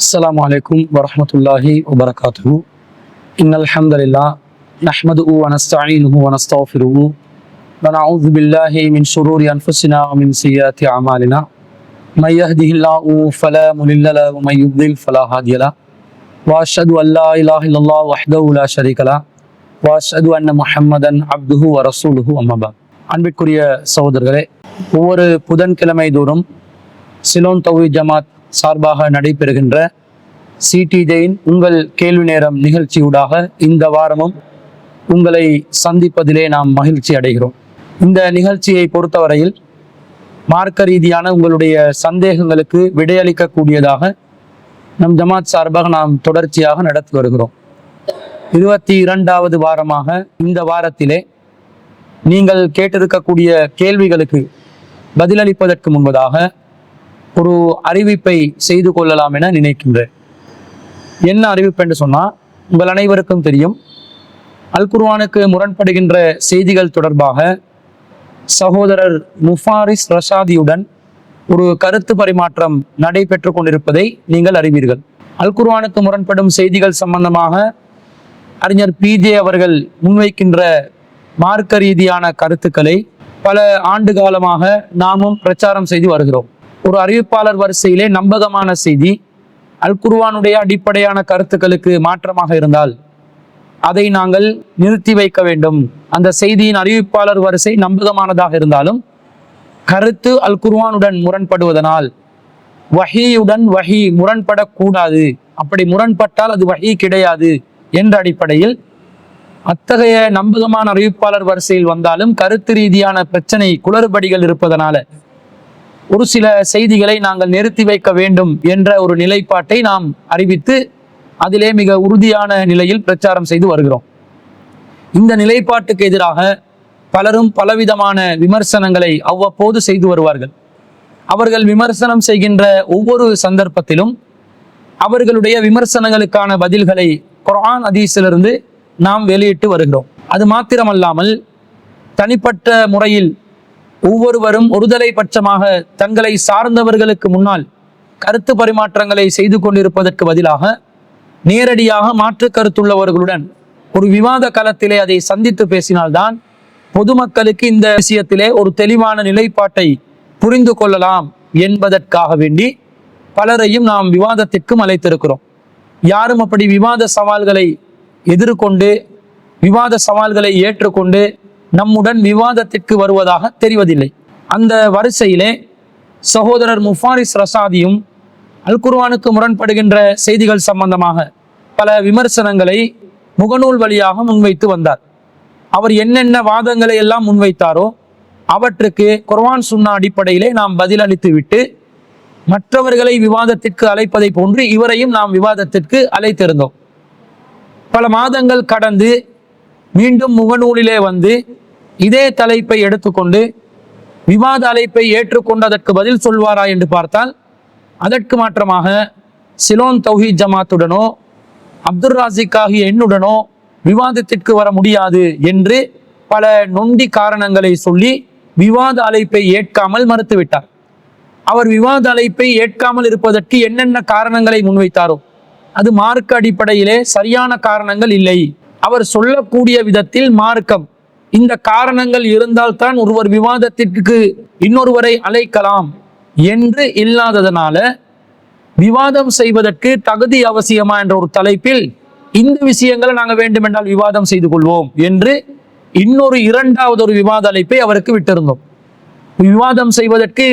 السلام عليكم ورحمة الله وبركاته. إن الحمد لله نحمده ونستعينه ونستغفره ونعوذ بالله من شرور أنفسنا ومن سيئات أعمالنا. من يهده الله فلا مضل له ومن يضلل فلا هادي له. وأشهد أن لا إله إلا الله وحده لا شريك له وأشهد أن محمدا عبده ورسوله أما بعد. அன்பிற்குரிய சகோதரர்களே, ஒவ்வொரு புதன்கிழமை தோறும் சிலோன் தௌஹீத் ஜமாத் சார்பாக நடைபெறுகின்ற சிடிஜேயின் உங்கள் கேள்வி நேரம் நிகழ்ச்சியூடாக இந்த வாரமும் உங்களை சந்திப்பதிலே நாம் மகிழ்ச்சி அடைகிறோம். இந்த நிகழ்ச்சியை பொறுத்தவரையில் மார்க்க ரீதியான உங்களுடைய சந்தேகங்களுக்கு விடையளிக்கக்கூடியதாக நம் ஜமாத் சார்பாக நாம் தொடர்ச்சியாக நடத்தி வருகிறோம். 22வது வாரமாக இந்த வாரத்திலே நீங்கள் கேட்டிருக்கக்கூடிய கேள்விகளுக்கு பதிலளிப்பதற்கு முன்பதாக ஒரு அறிவிப்பை செய்து கொள்ளலாம் என நினைக்கின்றேன். என்ன அறிவிப்பு என்று சொன்னால், உங்கள் அனைவருக்கும் தெரியும், அல் குர்ஆனுக்கு முரண்படுகின்ற செய்திகள் தொடர்பாக சகோதரர் முஃபாரிஸ் ரஷாதியுடன் ஒரு கருத்து பரிமாற்றம் நடைபெற்று கொண்டிருப்பதை நீங்கள் அறிவீர்கள். அல் குர்ஆனுக்கு முரண்படும் செய்திகள் சம்பந்தமாக அறிஞர் பிஜே அவர்கள் முன்வைக்கின்ற மார்க்க ரீதியான கருத்துக்களை பல ஆண்டு காலமாக நாமும் பிரச்சாரம் செய்து வருகிறோம். ஒரு அறிவிப்பாளர் வரிசையிலே நம்பகமான செய்தி அல் குர்ஆனுடைய அடிப்படையான கருத்துக்களுக்கு மாற்றமாக இருந்தால் அதை நாங்கள் நிறுத்தி வைக்க வேண்டும். அந்த செய்தியின் அறிவிப்பாளர் வரிசை நம்பகமானதாக இருந்தாலும் கருத்து அல் குர்ஆனுடன் முரண்படுவதனால் வஹீயுடன் வஹீ முரண்படக்கூடாது, அப்படி முரண்பட்டால் அது வஹீ கிடையாது என்ற அடிப்படையில் அத்தகைய நம்பகமான அறிவிப்பாளர் வரிசையில் வந்தாலும் கருத்து ரீதியான பிரச்சனை குளறுபடிகள் இருப்பதனால ஒரு சில செய்திகளை நாங்கள் நிறுத்தி வைக்க வேண்டும் என்ற ஒரு நிலைப்பாட்டை நாம் அறிவித்து அதிலே மிக உறுதியான நிலையில் பிரச்சாரம் செய்து வருகிறோம். இந்த நிலைப்பாட்டுக்கு எதிராக பலரும் பலவிதமான விமர்சனங்களை அவ்வப்போது செய்து வருவார்கள். அவர்கள் விமர்சனம் செய்கின்ற ஒவ்வொரு சந்தர்ப்பத்திலும் அவர்களுடைய விமர்சனங்களுக்கான பதில்களை குர்ஆன் ஹதீஸிலிருந்து நாம் வெளியிட்டு வருகிறோம். அது மாத்திரமல்லாமல் தனிப்பட்ட முறையில் ஒவ்வொருவரும் ஒருதலை பட்சமாக தங்களை சார்ந்தவர்களுக்கு முன்னால் கருத்து பரிமாற்றங்களை செய்து கொண்டிருப்பதற்கு பதிலாக நேரடியாக மாற்று கருத்துள்ளவர்களுடன் ஒரு விவாத களத்திலே அதை சந்தித்து பேசினால்தான் பொதுமக்களுக்கு இந்த விஷயத்திலே ஒரு தெளிவான நிலைப்பாட்டை புரிந்து கொள்ளலாம் என்பதற்காக வேண்டி பலரையும் நாம் விவாதத்திற்கும் அழைத்திருக்கிறோம். யாரும் அப்படி விவாத சவால்களை எதிர்கொண்டு விவாத சவால்களை ஏற்றுக்கொண்டு நம்முடன் விவாதத்திற்கு வருவதாக தெரிவதில்லை. அந்த வரிசையிலே சகோதரர் முஃபாரிஸ் ரஷாதியும் அல் குர்ஆனுக்கு முரண்படுகின்ற செய்திகள் சம்பந்தமாக பல விமர்சனங்களை முகநூல் வழியாக முன்வைத்து வந்தார். அவர் என்னென்ன வாதங்களை எல்லாம் முன்வைத்தாரோ அவற்றுக்கு குர்ஆன் சுன்னா அடிப்படையிலே நாம் பதிலளித்து விட்டு மற்றவர்களை விவாதத்திற்கு அழைப்பதை போன்று இவரையும் நாம் விவாதத்திற்கு அழைத்திருந்தோம். பல மாதங்கள் கடந்து மீண்டும் முகநூலிலே வந்து இதே தலைப்பை எடுத்துக்கொண்டு விவாத அழைப்பை ஏற்றுக்கொண்டு அதற்கு பதில் சொல்வாரா என்று பார்த்தால் அதற்கு மாற்றமாக சிலோன் தௌஹீத் ஜமாத்துடனோ அப்துல் ராசிக் ஆகிய என்னுடனோ விவாதத்திற்கு வர முடியாது என்று பல நொண்டி காரணங்களை சொல்லி விவாத அழைப்பை ஏற்காமல் மறுத்துவிட்டார். அவர் விவாத அழைப்பை ஏற்காமல் இருப்பதற்கு என்னென்ன காரணங்களை முன்வைத்தாரோ அது மார்க்க அடிப்படையிலே சரியான காரணங்கள் இல்லை. அவர் சொல்லக்கூடிய விதத்தில் மார்க்கம் இந்த காரணங்கள் இருந்தால்தான் ஒருவர் விவாதத்திற்கு இன்னொருவரை அழைக்கலாம் என்று இல்லாததனால விவாதம் செய்வதற்கு தகுதி அவசியமா என்ற ஒரு தலைப்பில் இந்த விஷயங்களை நாங்கள் வேண்டுமென்றால் விவாதம் செய்து கொள்வோம் என்று இன்னொரு இரண்டாவது ஒரு விவாத அழைப்பை அவருக்கு விட்டிருந்தோம். விவாதம் செய்வதற்கு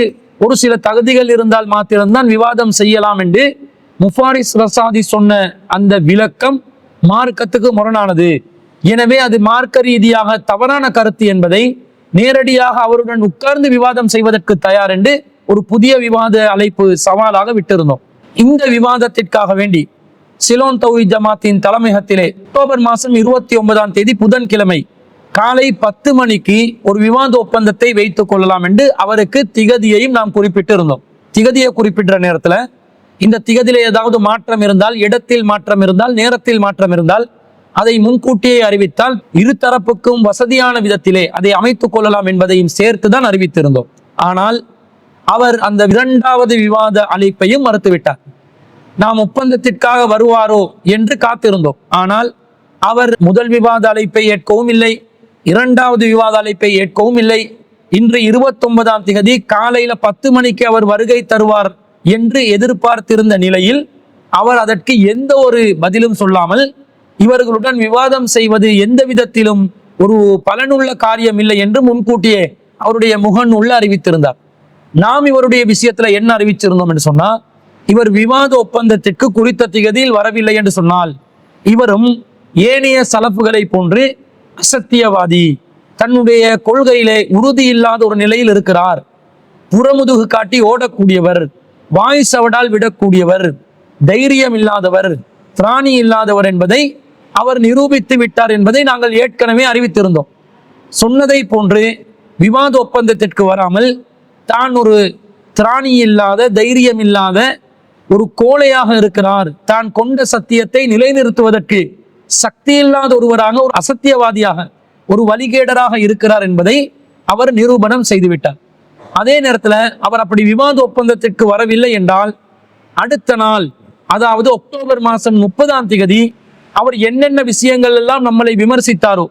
ஒரு சில தகுதிகள் இருந்தால் மாத்திரம்தான் விவாதம் செய்யலாம் என்று முஃபாரிஸ் ரஷாதி சொன்ன அந்த விளக்கம் மார்க்கத்துக்கு முரணானது. எனவே அது மார்க்க ரீதியாக தவறான கருத்து என்பதை நேரடியாக அவருடன் உட்கார்ந்து விவாதம் செய்வதற்கு தயார் என்று ஒரு புதிய விவாத அழைப்பு சவாலாக விட்டிருந்தோம். இந்த விவாதத்திற்காக வேண்டி சிலோன் தௌஹீத் ஜமாத்தின் தலைமையகத்திலே அக்டோபர் மாதம் 29ஆம் தேதி புதன்கிழமை காலை 10 மணிக்கு ஒரு விவாத ஒப்பந்தத்தை வைத்துக் கொள்ளலாம் என்று அவருக்கு திகதியையும் நாம் குறிப்பிட்டிருந்தோம். திகதியை குறிப்பிட்ட நேரத்தில் இந்த திகதியிலே ஏதாவது மாற்றம் இருந்தால், இடத்தில் மாற்றம் இருந்தால், நேரத்தில் மாற்றம் இருந்தால் அதை முன்கூட்டியே அறிவித்தால் இருதரப்புக்கும் வசதியான விதத்திலே அதை அமைத்துக் கொள்ளலாம் என்பதையும் சேர்த்துதான் அறிவித்திருந்தோம். ஆனால் அவர் அந்த இரண்டாவது விவாத அழைப்பையும் மறுத்துவிட்டார். நாம் ஒப்பந்தத்திற்காக வருவாரோ என்று காத்திருந்தோம். ஆனால் அவர் முதல் விவாத அழைப்பை ஏற்கவும் இல்லை, இரண்டாவது விவாத அழைப்பை ஏற்கவும் இல்லை. இன்று 29ஆம் தேதி காலையில 10 மணிக்கு அவர் வருகை தருவார் என்று எதிர்பார்த்திருந்த நிலையில் அவர் அதற்கு எந்த ஒரு பதிலும் சொல்லாமல் இவர்களுடன் விவாதம் செய்வது எந்த விதத்திலும் ஒரு பலனுள்ள காரியம் இல்லை என்று முன்கூட்டியே அவருடைய முகநூல்ல அறிவித்திருந்தார். நாம் இவருடைய விஷயத்துல என்ன அறிவிச்சிருந்தோம் என்று சொன்னா, இவர் விவாத ஒப்பந்தத்திற்கு குறித்த திகதியில் வரவில்லை என்று சொன்னால் இவரும் ஏனைய சலப்புகளை போன்று அசத்தியவாதி, தன்னுடைய கொள்கையிலே உறுதி இல்லாத ஒரு நிலையில் இருக்கிறார், புறமுதுகு காட்டி ஓடக்கூடியவர், வாய் சவடால் விடக்கூடியவர், தைரியம் இல்லாதவர், திராணி இல்லாதவர் என்பதை அவர் நிரூபித்து விட்டார் என்பதை நாங்கள் ஏற்கனவே அறிவித்திருந்தோம். சொன்னதை போன்று விவாத ஒப்பந்தத்திற்கு வராமல் தான் ஒரு திராணி இல்லாத, தைரியம் இல்லாத ஒரு கோழையாக இருக்கிறார், தான் கொண்ட சத்தியத்தை நிலைநிறுத்துவதற்கு சக்தி இல்லாத ஒருவராக, ஒரு அசத்தியவாதியாக, ஒரு வழிகேடராக இருக்கிறார் என்பதை அவர் நிரூபணம் செய்துவிட்டார். அதே நேரத்தில் அவர் அப்படி விவாத ஒப்பந்தத்திற்கு வரவில்லை என்றால் அடுத்த நாள், அதாவது அக்டோபர் மாதம் 30ஆம் தேதி அவர் என்னென்ன விஷயங்கள் எல்லாம் நம்மளை விமர்சித்தாரோ,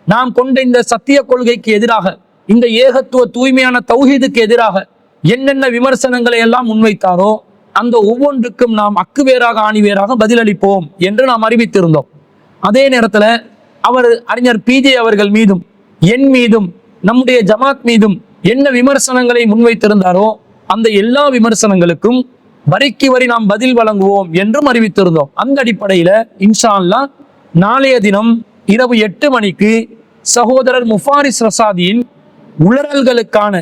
நாம் கொண்ட இந்த சத்திய கொள்கைக்கு எதிராக, இந்த ஏகத்துவ தூய்மையான தௌஹீதுக்கு எதிராக என்னென்ன விமர்சனங்களை எல்லாம் முன்வைத்தாரோ அந்த ஒவ்வொன்றுக்கும் நாம் அக்குவேராக ஆணிவேராக பதிலளிப்போம் என்று நாம் அறிவித்திருந்தோம். அதே நேரத்தில் அவர் அறிஞர் பிஜே அவர்கள் மீதும் என் மீதும் நம்முடைய ஜமாத் மீதும் என்ன விமர்சனங்களை முன்வைத்திருந்தாரோ அந்த எல்லா விமர்சனங்களுக்கும் வரிக்கு வரி நாம் பதில் வழங்குவோம் என்றும் அறிவித்திருந்தோம். அந்த அடிப்படையில இன்ஷா அல்லாஹ் நாளைய தினம் இரவு 8 மணிக்கு சகோதரர் முஃபாரிஸ் ரசாதியின் உளறல்களுக்கான,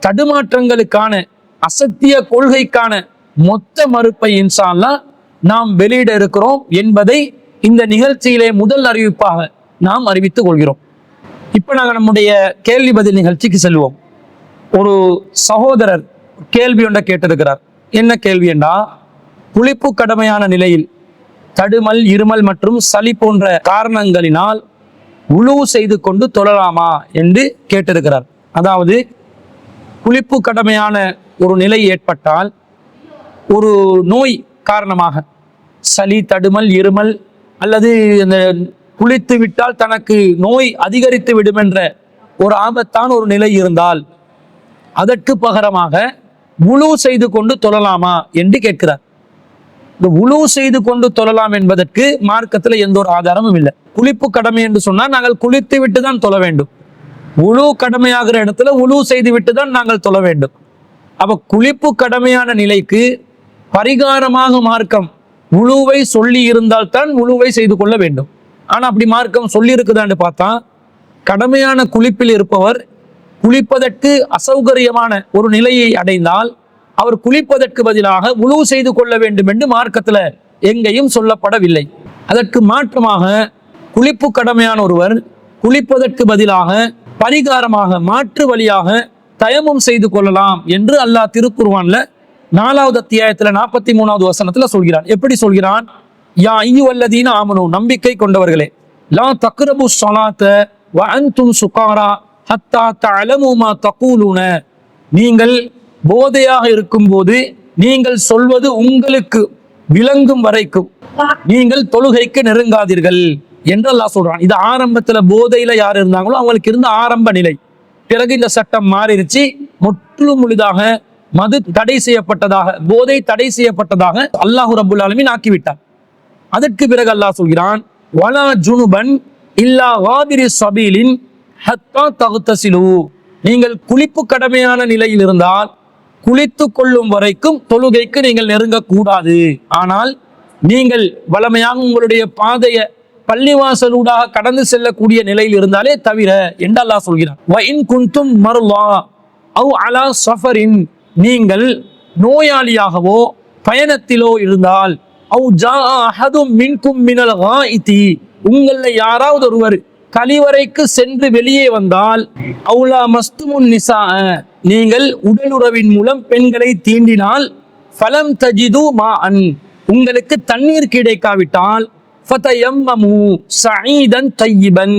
தடுமாற்றங்களுக்கான, அசத்திய கொள்கைக்கான மொத்த மறுப்பை இன்ஷா அல்லாஹ் நாம் வெளியிட இருக்கிறோம் என்பதை இந்த நிகழ்ச்சியிலே முதல் அறிவிப்பாக நாம் அறிவித்துக் கொள்கிறோம். இப்ப நாங்கள் நம்முடைய கேள்வி பதில் நிகழ்ச்சிக்கு செல்வோம். ஒரு சகோதரர் கேள்வி ஒன்றை கேட்டிருக்கிறார். என்ன கேள்வி என்றா, குளிப்பு கடமையான நிலையில் தடுமல், இருமல் மற்றும் சளி போன்ற காரணங்களினால் உழு செய்து கொண்டு தொழலாமா என்று கேட்டிருக்கிறார். அதாவது குளிப்பு கடமையான ஒரு நிலை ஏற்பட்டால், ஒரு நோய் காரணமாக சளி, தடுமல், இருமல் அல்லது அந்த குளித்து விட்டால் தனக்கு நோய் அதிகரித்து விடும் என்ற ஒரு ஆபத்தான ஒரு நிலை இருந்தால் அதற்கு பகரமாக உழு செய்து கொண்டு தொழலாமா என்று கேட்கிறார். இந்த உழு செய்து கொண்டு தொழலாம் என்பதற்கு மார்க்கத்தில் எந்த ஒரு ஆதாரமும் இல்லை. குளிப்பு கடமை என்று சொன்னால் நாங்கள் குளித்து விட்டு தான் தொழ வேண்டும். உழு கடமையாகிற இடத்துல உழு செய்து விட்டு தான் நாங்கள் தொழ வேண்டும். அப்ப குளிப்பு கடமையான நிலைக்கு பரிகாரமாக மார்க்கம் உழுவை சொல்லி இருந்தால் தான் உழுவை செய்து கொள்ள வேண்டும். ஆனா அப்படி மார்க்கம் சொல்லி இருக்குதான்னு பார்த்தா, கடமையான குளிப்பில் இருப்பவர் குளிப்பதற்கு அசௌகரியமான ஒரு நிலையை அடைந்தால் அவர் குளிப்பதற்கு பதிலாக உழு செய்து கொள்ள வேண்டும் என்று மார்க்கத்துல எங்கேயும் சொல்லப்படவில்லை. அதற்கு மாற்றமாக குளிப்பு கடமையான ஒருவர் குளிப்பதற்கு பதிலாக பரிகாரமாக, மாற்று வழியாக தயமும் செய்து கொள்ளலாம் என்று அல்லாஹ் திருக்குர்ஆன்ல 4வது அத்தியாயத்துல 43வது வசனத்துல சொல்கிறான். எப்படி சொல்கிறான்? யா அய்யுஹல்லதீன ஆமனூ, நம்பிக்கை கொண்டவர்களே, லா தக்ரபு ஸலாத்த வ அன்தும் சுகாரா ஹத்தா தஅலமு மா தகூலுன, நீங்கள் போதையாக இருக்கும்போது நீங்கள் சொல்வது உங்களுக்கு விளங்கும் வரைக்கும் நீங்கள் தொழுகைக்கு நெருங்காதீர்கள் என்று அல்லாஹ் சொல்றான். இது ஆரம்பத்துல போதையில யார் இருந்தாங்களோ அவங்களுக்கு இருந்த ஆரம்ப நிலை. பிறகு இந்த சட்டம் மாறிடுச்சு, முற்றிலும் முழுதாக மது தடை செய்யப்பட்டதாக, போதை தடை செய்யப்பட்டதாக அல்லாஹ் ரப்புல் ஆலமீன் ஆக்கிவிட்டார். அதற்கு பிறகு அல்லாஹ் சொல்கிறான், வலா ஜுனுபன் இல்லா வாபிரி சபீலின் ஹத்தா தகுத்தசிலு, நீங்கள் குளிப்பு கடமையான நிலையில் இருந்தால் குளித்து கொள்ளும் வரைக்கும் தொழுகைக்கு நீங்கள் நெருங்கக்கூடாது. ஆனால் நீங்கள் வளமையாக உங்களுடைய பாதைய பள்ளிவாசலூடாக கடந்து செல்லக்கூடிய நிலையில் இருந்தாலே தவிர என்று அல்லாஹ் சொல்கிறான். வ இன் குன்தும் மர்லா அவ் அலா சஃபரின், நீங்கள் நோயாளியாகவோ பயணத்திலோ இருந்தால், அவ் ஜா அஹதும் மின்கும் மினல் காயிதி, உங்களில் யாராவது ஒருவர் கழிவறைக்கு சென்று வெளியே வந்தால், அவுலா மஸ்துமுன் நிசா, நீங்கள் உடலுறவின் மூலம் பெண்களை தீண்டினால், ஃபலம் தஜிது மா அன், உங்களுக்கு தண்ணீர் கிடைக்காவிட்டால், ஃபதயம்மமு ஸஈதன் தய்யிபன்,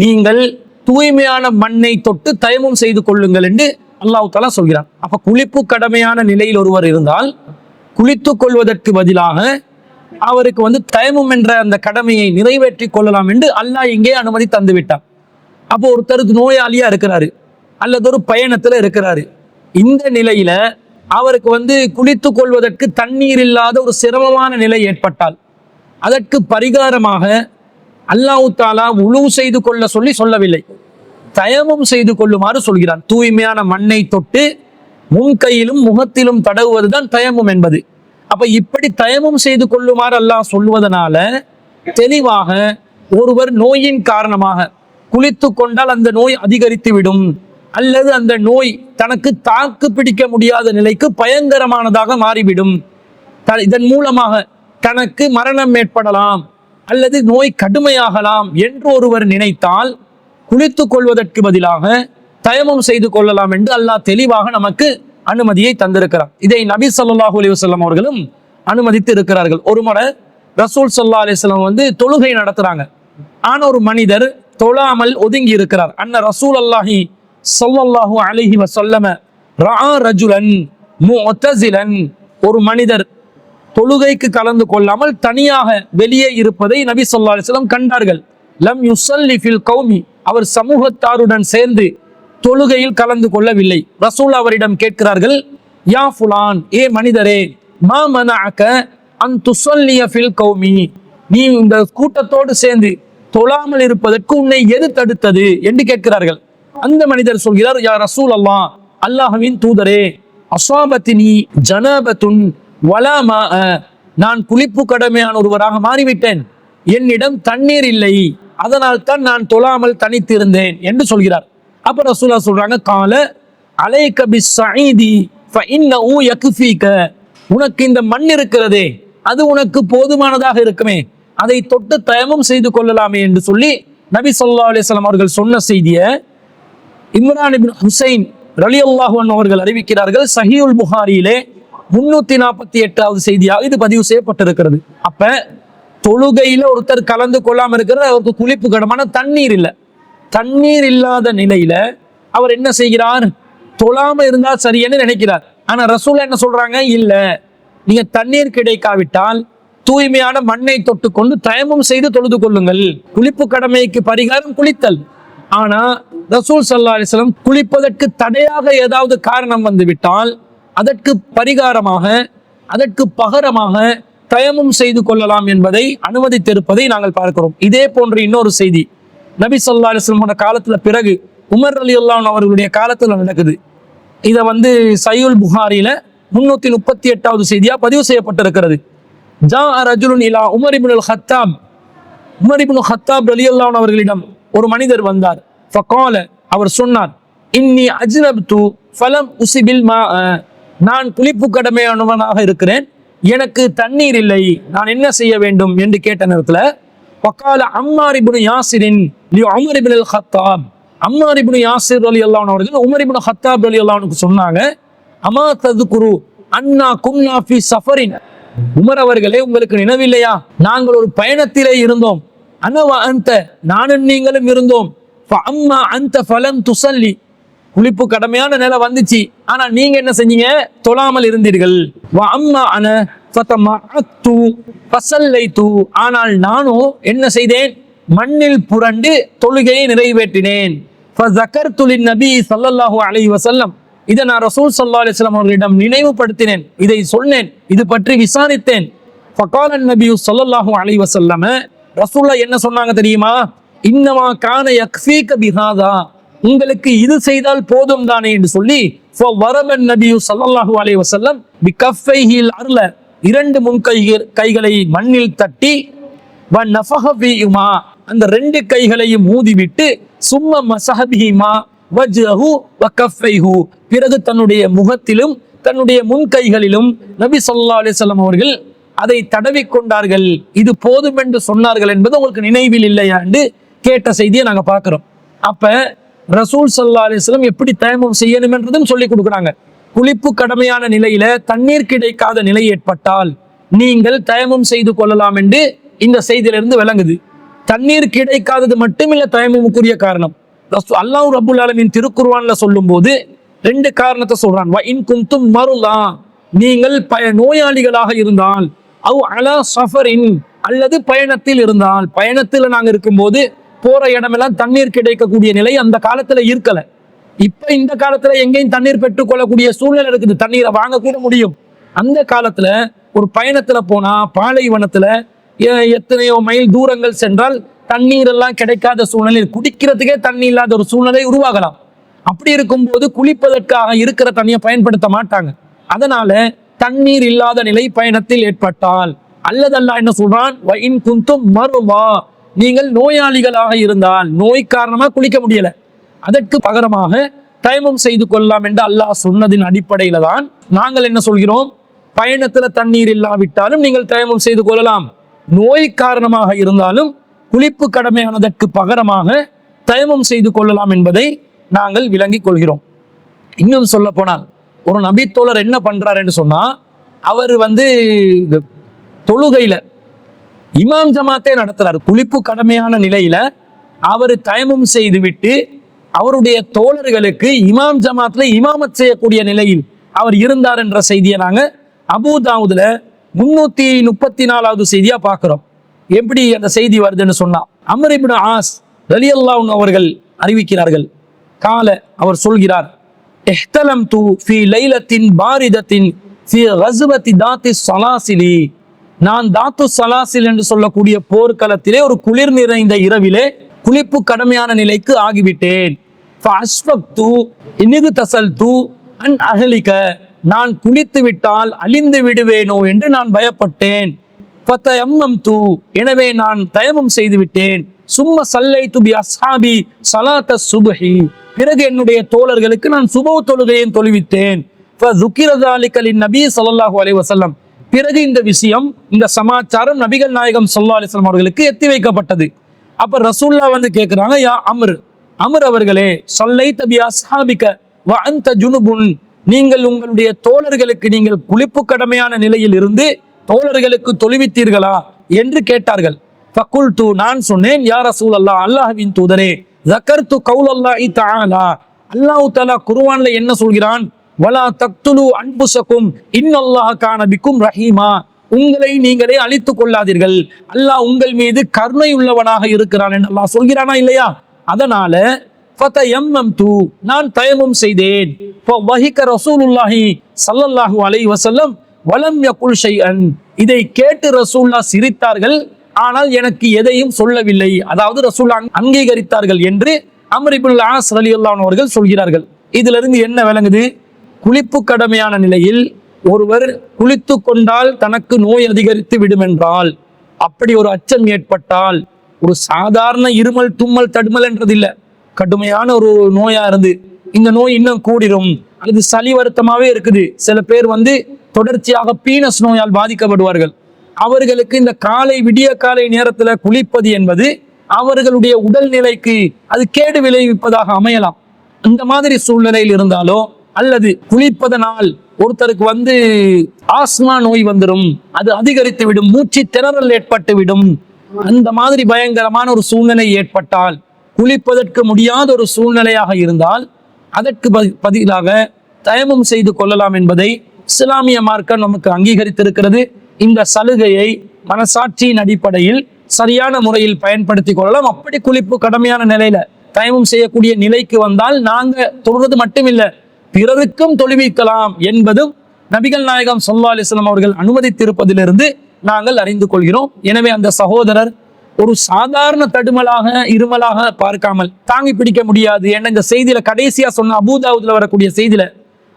நீங்கள் தூய்மையான மண்ணை தொட்டு தயமும் செய்து கொள்ளுங்கள் என்று அல்லாஹ் தஆலா சொல்கிறான். அப்ப குளிப்பு கடமையான நிலையில் ஒருவர் இருந்தால் குளித்துக் கொள்வதற்கு பதிலாக அவருக்கு வந்து தயமும் என்ற அந்த கடமையை நிறைவேற்றி கொள்ளலாம் என்று அல்லாஹ் இங்கே அனுமதி தந்து விட்டார். அப்போ ஒருத்தருக்கு நோயாளியா இருக்கிறாரு அல்லது ஒரு பயணத்துல இருக்கிறாரு. இந்த நிலையில அவருக்கு வந்து குளித்துக் கொள்வதற்கு தண்ணீர் இல்லாத ஒரு சிரமமான நிலை ஏற்பட்டால் அதற்கு பரிகாரமாக அல்லாஹ் தாலா உழு செய்து கொள்ள சொல்லவில்லை, தயமும் செய்து கொள்ளுமாறு சொல்கிறான். தூய்மையான மண்ணை தொட்டு முன்கையிலும் முகத்திலும் தடவுவதுதான் தயமும் என்பது. அப்ப இப்படி தயமும் செய்து கொள்ளுமாறு அல்லாஹ் சொல்வதனால தெளிவாக ஒருவர் நோயின் காரணமாக குளித்து கொண்டால் அந்த நோய் அதிகரித்து விடும் அல்லது அந்த நோய் தனக்கு தாக்கு பிடிக்க முடியாத நிலைக்கு பயங்கரமானதாக மாறிவிடும், இதன் மூலமாக தனக்கு மரணம் ஏற்படலாம் அல்லது நோய் கடுமையாகலாம் என்று ஒருவர் நினைத்தால் குளித்துக் கொள்வதற்கு பதிலாக தயமம் செய்து கொள்ளலாம் என்று அல்லாஹ் தெளிவாக நமக்கு அனுமதியை தந்திருக்கிறார். இதை நபி ஸல்லல்லாஹு அலைஹி வஸல்லம் அவர்களும் அனுமதித்து இருக்கிறார்கள். ஒரு முறை ரசூல் ஸல்லல்லாஹு அலைஹி வஸல்லம் வந்து தொழுகை நடத்துறாங்க. ஆனா ஒரு மனிதர் தொழாமல் ஒதுங்கி இருக்கிறார். அன்ன ரசூலுல்லாஹி ஸல்லல்லாஹு அலைஹி வஸல்லம் ரஆ ரஜுலன் முஅ்தஸிலன், ஒரு மனிதர் தொழுகைக்கு கலந்து கொள்ளாமல் தனியாக வெளியே இருப்பதை நபி ஸல்லல்லாஹு அலைஹி வஸல்லம் கண்டார்கள். லம் யுஸல்லி ஃபில் கௌமி, அவர் சமூகத்தாருடன் சேர்ந்து தொழுகையில் கலந்து கொள்ளவில்லை. ரசூல் அவரிடம் கேட்கிறார்கள், யா ஃபுலான், ஏ மனிதரே, மா மனஅக அன் துஸல்லிய ஃபில் கௌமி, நீ இந்த கூட்டத்தோடு சேர்ந்து தொழாமல் இருப்பதற்கு உன்னை எது தடுத்தது என்று கேட்கிறார்கள். அந்த மனிதர் சொல்கிறார், யா ரசூல் அல்லாஹ், அல்லாஹ்வின் தூதரே, அஸாபத்தினி ஜனாபத்துன் வலா மா, நான் குளிப்பு கடமையான ஒருவராக மாறிவிட்டேன், என்னிடம் தண்ணீர் இல்லை, அதனால் தான் நான் தொழாமல் தனித்திருந்தேன் என்று சொல்கிறார். அப்ப ரசூலுல்லாஹ் சொல்றாங்க, கால அலைக பிஸ்ஸஈதி ஃபஇன்னஹு யக்ஃபீக, உனக்கு இந்த மண் இருக்கிறதே அது உனக்கு போதுமானதாக இருக்குமே, அதை தொட்டு தயமம் செய்து கொள்ளலாமே என்று சொல்லி நபி ஸல்லல்லாஹு அலைஹி வஸல்லம் அவர்கள் சொன்ன செய்தியை இம்ரான் இப்னு ஹுசைன் ரலியல்லாஹு அன்ஹு அவர்கள் அறிவிக்கிறார்கள். சஹீஹுல் புகாரியிலே 348வது செய்தியாக இது பதிவு செய்யப்பட்டிருக்கிறது. அப்ப தொழுகையில ஒருத்தர் கலந்து கொள்ளாம இருக்கிற அவருக்கு குளிப்பு கடமான தண்ணீர் இல்லை. தண்ணீர் இல்லாத நிலையில அவர் என்ன செய்கிறார், தொழாம இருந்தா சரியன்னு நினைக்கிறார். ஆனா ரசூல் என்ன சொல்றாங்க, இல்ல, நீங்க தண்ணீர் கிடைக்காவிட்டால் தூய்மையான மண்ணை தொட்டு கொண்டு தயமம் செய்து தொழுது கொள்ளுங்கள். குளிப்பு கடமைக்கு பரிகாரம் குளித்தல். ஆனா ரசூல் ஸல்லல்லாஹு அலைஹி வஸல்லம் குளிப்பதற்கு தடையாக ஏதாவது காரணம் வந்து விட்டால் அதற்கு பரிகாரமாக அதற்கு பகரமாக தயமம் செய்து கொள்ளலாம் என்பதை அனுமதித்திருப்பதை நாங்கள் பார்க்கிறோம். இதே போன்ற இன்னொரு செய்தி நபி ஸல்லல்லாஹு அலைஹி வஸல்லம் காலத்துல பிறகு உமர் ரலியல்லாஹு அன்ஹு அவர்களுடைய காலத்துல நடக்குது. இதை வந்து சஹீஹுல் புகாரியில 338வது செய்தியா பதிவு செய்யப்பட்டிருக்கிறது. ஜா ரஜுலுன் இலா உமர் இப்னுல் ஹத்தாப், உமர் இப்னு ஹத்தாப் ரலியல்லாஹு அன்ஹு அவர்களிடம் ஒரு மனிதர் வந்தார். ஃபகால, அவர் சொன்னார், இன்னி அஜ்னப்து ஃபலம் உஸிபில் மா, நான் குளிப்பு கடமையானவனாக இருக்கிறேன், எனக்கு தண்ணீர் இல்லை, நான் என்ன செய்ய வேண்டும் என்று கேட்ட நேரத்துல ஃபகால அம்மார் இப்னு யாசிரின் லி உமர் இப்னுல் ஹத்தாப், அம்மார் இப்னு யாசிர் ரலியல்லாஹு அன்ஹு அவர்கள் உமர் இப்னு ஹத்தாப் ரலியல்லாஹு அன்ஹுக்கு சொன்னாங்க, அமா தذ்குரு அன்னா குன்னா ஃபீ சஃபரின், உமர் அவர்களே, உங்களுக்கு நினைவில்லையா, நாங்கள் ஒரு பயணத்திலே இருந்தோம், அனவ அன்த, நானும் நீங்களும் இருந்தோம், ஃபஅம்மா அன்த ஃபலம் துஸல்லி, குளிப்பு கடமையான நிலை வந்துச்சு, ஆனா நீங்க என்ன செஞ்சீங்க, தொழாமல் இருந்தீர்கள். வ அம்மா அன ஃபதமஅத்து ஃபஸல்லைது, ஆனால் நானும் என்ன செய்தேன், மண்ணில் புரண்டு தொழுகையை நிறைவேற்றினேன். ஃபஸகர்து லின்னபி ஸல்லல்லாஹு அலைஹி வஸல்லம், இதை நான் ரசூல் ஸல்லல்லாஹு அலைஹி வஸல்லம் அவர்களிடம் நினைவுபடுத்தினேன், இதை சொன்னேன், இது பற்றி விசாரித்தேன். ஃபகால நபி ஸல்லல்லாஹு அலைஹி வஸல்லம், ரசூலுல்லாஹ் என்ன சொன்னாங்க தெரியுமா, இன்னமா கான யக்ஃபீக பிஹாதா, உங்களுக்கு இது செய்தால் போதும் தானே என்று சொல்லி ஃபவரபன் நபி ஸல்லல்லாஹு அலைஹி வஸல்லம் பிகஃபைஹில் அர்ல, இரண்டு முன் கைகளை மண்ணில் தட்டி வ நஃபஹ ஃபீஹிமா, அந்த ரெண்டு கைகளையும் ஊதிவிட்டு சும்ம மஸஹ பிஹிமா வஜ்ஹு வ கஃபைஹு, பிறகு தன்னுடைய முகத்திலும் தன்னுடைய முன் கைகளிலும் நபி ஸல்லல்லாஹு அலைஹி வஸல்லம் அவர்கள் அதை தடவி கொண்டார்கள், இது போதும் என்று சொன்னார்கள் என்பது உங்களுக்கு நினைவில் இல்லையா என்று கேட்ட செய்தியை நாங்க பார்க்கிறோம். அப்ப ரசூல் ஸல்லல்லாஹு அலைஹி வஸல்லம் எப்படி தயமம் செய்யணும் என்றதும் சொல்லி கொடுக்குறாங்க. குளிப்பு கடமையான நிலையில தண்ணீர் கிடைக்காத நிலை ஏற்பட்டால் நீங்கள் தயமம் செய்து கொள்ளலாம் என்று இந்த செய்தியிலிருந்து விளங்குது. தண்ணீர் கிடைக்காதது மட்டுமில்ல தயமமுக்குரிய காரணம். அல்லாஹ் ரப்புல் ஆலமீன் திருக்குர்ஆன்ல சொல்லும் போது ரெண்டு காரணத்தை சொல்றான். வ இன் குன்தும் மருலா, நீங்கள் நோயாளிகளாக இருந்தால், அவ் அலா சஃபரின், அல்லது பயணத்தில் இருந்தால். பயணத்தில் நாங்க இருக்கும்போது போற இடமெல்லாம் தண்ணீர் கிடைக்கக்கூடிய நிலை அந்த காலத்துல இருக்கல. இப்ப இந்த காலத்துல எங்கேயும் தண்ணீர் பெற்றுக்கொள்ளக்கூடிய சூழ்நிலை இருக்குது, தண்ணீரை வாங்க கூட முடியும். அந்த காலத்துல ஒரு பயணத்துல போனா பாலைவனத்துல எத்தனையோ மைல் தூரங்கள் சென்றால் தண்ணீர் எல்லாம் கிடைக்காத சூழ்நிலை, குடிக்கிறதுக்கே தண்ணி இல்லாத ஒரு சூழ்நிலை உருவாகலாம். அப்படி இருக்கும்போது குளிப்பதற்காக இருக்கிற தண்ணியை பயன்படுத்த மாட்டாங்க. அதனால தண்ணீர் இல்லாத நிலை பயணத்தில் ஏற்பட்டால், அல்லது அல்லாஹ் என்ன சொல்றான், வஇன் குந்தும் மர்வா, நீங்கள் நோயாளிகளாக இருந்தால், நோய் காரணமா குளிக்க முடியல, அதற்கு பகரமாக தயமம் செய்து கொள்ளலாம் என்று அல்லாஹ் சொன்னதின் அடிப்படையில தான் நாங்கள் என்ன சொல்கிறோம், பயணத்துல தண்ணீர் இல்லாவிட்டாலும் நீங்கள் தயமம் செய்து கொள்ளலாம். நோய் காரணமாக இருந்தாலும் குளிப்பு கடமையானதற்கு பகரமாக தயமம் செய்து கொள்ளலாம் என்பதை நாங்கள் விளங்கிக் கொள்கிறோம். இன்னும் சொல்ல போனால், ஒரு நபித்தோழர் என்ன பண்றாருன்னு சொன்னா, அவர் தொழுகையில இமாம் ஜமாத்தே நடத்துறாரு. குளிப்பு கடமையான நிலையில அவர் தயமம் செய்து விட்டு அவருடைய தோழர்களுக்கு இமாம் ஜமாத்ல இமாமத் செய்யக்கூடிய நிலையில் அவர் இருந்தார் என்ற செய்தியை நாங்க அபூதாவுதுல 334வது செய்தியா பார்க்கிறோம். எப்படி அந்த செய்தி வருதுன்னு சொன்னா, அம்ர் இப்னு ஆஸ் ரலியல்லாஹு அன்ஹு அவர்கள் அறிவிக்கிறார்கள். கால, அவர் சொல்கிறார், இஹ்தலம்து ஃபீ லைலத்தின் பாரிதத்தின் ஃபீ கஸ்வத்தி தாத்தி ஸலாசிலி, நான் தாத்து ஸலாசில் என்று சொல்லக்கூடிய போர்க்களத்திலே ஒரு குளிர் நிறைந்த இரவிலே குளிப்பு கடமையான நிலைக்கு ஆகிவிட்டேன். ஃபஅஸ்ஃபக்து இன்இக்தஸல்து அன் அஹ்லிக, நான் குளித்து விட்டால் அழிந்து விடுவேனோ என்று நான் பயப்பட்டேன். ஃபதயம்மம்து, எனவே நான் தயமம் செய்து விட்டேன். சும்ம ஸல்லைது பி அஸ்ஹாபி ஸலாத்த சுப்ஹி, பிறகு என்னுடைய தோழர்களுக்கு நான் சுபஹ் தொழுகையை தொழுவித்தேன். ஃபதுகிர ஸாலிக லின்னபி ஸல்லல்லாஹு அலைஹி வஸல்லம், பிறகு இந்த விஷயம், இந்த சமாச்சாரம் நபிகள் நாயகம் ஸல்லல்லாஹு அலைஹி வஸல்லம் அவர்களுக்கு எத்தி வைக்கப்பட்டது. அப்ப ரசூலுல்லாஹ் கேட்கிறாங்க, யா அம்ர் அவர்களே, ஸல்லைத பி அஸ்ஹாபிக வ அன்த ஜுனுபுன், நீங்கள் உங்களுடைய தோழர்களுக்கு நீங்கள் குளிப்பு கடமையான நிலையில் இருந்து தோழர்களுக்கு தொழுவித்தீர்களா என்று கேட்டார்கள். ஃபகுல்து, நான் சொன்னேன், யா ரசூலல்லாஹ், அல்லாஹ்வின் தூதரே, ஸக்கர்து கௌலல்லாஹி தஆலா, அல்லாஹ் தஆலா குர்ஆன்ல என்ன சொல்கிறான், வலா தக்துலு அன்ஃபுஸகும் இன்னல்லாஹ கான பிக்கும் ரஹீமா, உங்களை நீங்களே அழித்துக் கொள்ளாதீர்கள், அல்லாஹ் உங்கள் மீது கருணை உள்ளவனாக இருக்கிறான் என்று அல்லாஹ் சொல்கிறானா இல்லையா? அதனால ஃபதயம்மம்து, நான் தயமம் செய்தேன். ஃபவஹிக ரசூலுல்லாஹி ஸல்லல்லாஹு அலைஹி வஸல்லம் வலம் யகுல் ஷைஅன், இதை கேட்டு ரசூலுல்லாஹ் சிரித்தார்கள், ஆனால் எனக்கு எதையும் சொல்லவில்லை. அதாவது ரசூலுல்லாஹ் அங்கீகரித்தார்கள் என்று அம்ர் இப்னுல் ஆஸ் ரலியல்லாஹு அன்ஹு அவர்கள் சொல்கிறார்கள். இதிலிருந்து என்ன விளங்குது, குளிப்பு கடமையான நிலையில் ஒருவர் குளித்து கொண்டால் தனக்கு நோய் அதிகரித்து விடும் என்றால், அப்படி ஒரு அச்சம் ஏற்பட்டால், ஒரு சாதாரண இருமல் தும்மல் தடுமல் என்றது இல்லை, கடுமையான ஒரு நோயா இருந்து இந்த நோய் இன்னும் கூடிரும், அல்லது சளி வருத்தமாவே இருக்குது, சில பேர் தொடர்ச்சியாக பீனஸ் நோயால் பாதிக்கப்படுவார்கள், அவர்களுக்கு இந்த விடிய காலை நேரத்துல குளிப்பது என்பது அவர்களுடைய உடல்நிலைக்கு அது கேடு விளைவிப்பதாக அமையலாம். இந்த மாதிரி சூழ்நிலையில் இருந்தாலோ, அல்லது குளிப்பதனால் ஒருத்தருக்கு ஆஸ்மா நோய் வந்துடும், அது அதிகரித்து விடும், மூச்சு திணறல் ஏற்பட்டு விடும், அந்த மாதிரி பயங்கரமான ஒரு சூழ்நிலை ஏற்பட்டால், குளிப்பதற்கு முடியாத ஒரு சூழ்நிலையாக இருந்தால் அதற்கு பதிலாக தயமம் செய்து கொள்ளலாம் என்பதை இஸ்லாமிய மார்க்கம் நமக்கு அங்கீகரித்திருக்கிறது. இந்த சலுகையை மனசாட்சியின் அடிப்படையில் சரியான முறையில் பயன்படுத்தி கொள்ளலாம். அப்படி குளிப்பு கடமையான நிலையில தயமம் செய்யக்கூடிய நிலைக்கு வந்தால் நாங்க தொழுவது மட்டுமில்ல, பிறருக்கும் தொழுவிக்கலாம் என்பதும் நபிகள் நாயகம் ஸல்லல்லாஹு அலைஹி வஸல்லம் அவர்கள் அனுமதித்திருப்பதிலிருந்து நாங்கள் அறிந்து கொள்கிறோம். எனவே அந்த சகோதரர் ஒரு சாதாரண தடுமலாக இருமலாக பார்க்காமல், தாங்கி பிடிக்க முடியாது என்ற இந்த செய்தியில கடைசியா சொன்ன அபூதாவுதுல வரக்கூடிய செய்தியில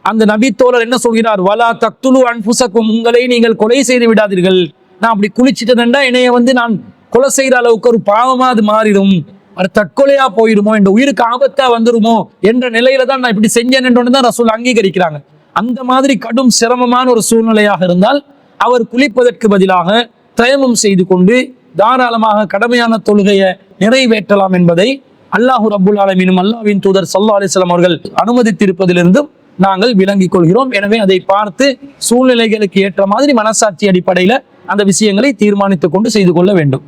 அந்த நபி தோழர் என்ன சொல்கிறார், வலா தக்துலு அன்ஃபுஸகும், உங்களை நீங்கள் கொலை செய்து விடாதீர்கள், நான் அப்படி குளிச்சுட்டேன்டா என்னைய நான் கொலை செய்யற அளவுக்கு ஒரு பாவமா அது மாறிடும், அது தற்கொலையா போயிடுமோ, என்ற உயிருக்கு ஆபத்தா வந்துருமோ என்ற நிலையில தான் நான் இப்படி செஞ்சேன் என்று தான் ரசூல் அங்கீகரிக்கிறாங்க. அந்த மாதிரி கடும் சிரமமான ஒரு சூழ்நிலையாக இருந்தால் அவர் குளிப்பதற்கு பதிலாக தயமம் செய்து கொண்டு தாராளமாக கடமையான தொழுகையை நிறைவேற்றலாம் என்பதை அல்லாஹு ரப்புல் ஆலமீனும் அல்லாஹ்வின் தூதர் ஸல்லல்லாஹு அலைஹி வஸல்லம் அவர்கள் அனுமதித்திருப்பதிலிருந்தும் நாங்கள் விளங்கிக் கொள்கிறோம். எனவே அதை பார்த்து சூழ்நிலைகளுக்கு ஏற்ற மாதிரி மனசாட்சி அடிப்படையில அந்த விஷயங்களை தீர்மானித்துக் கொண்டு செய்து கொள்ள வேண்டும்.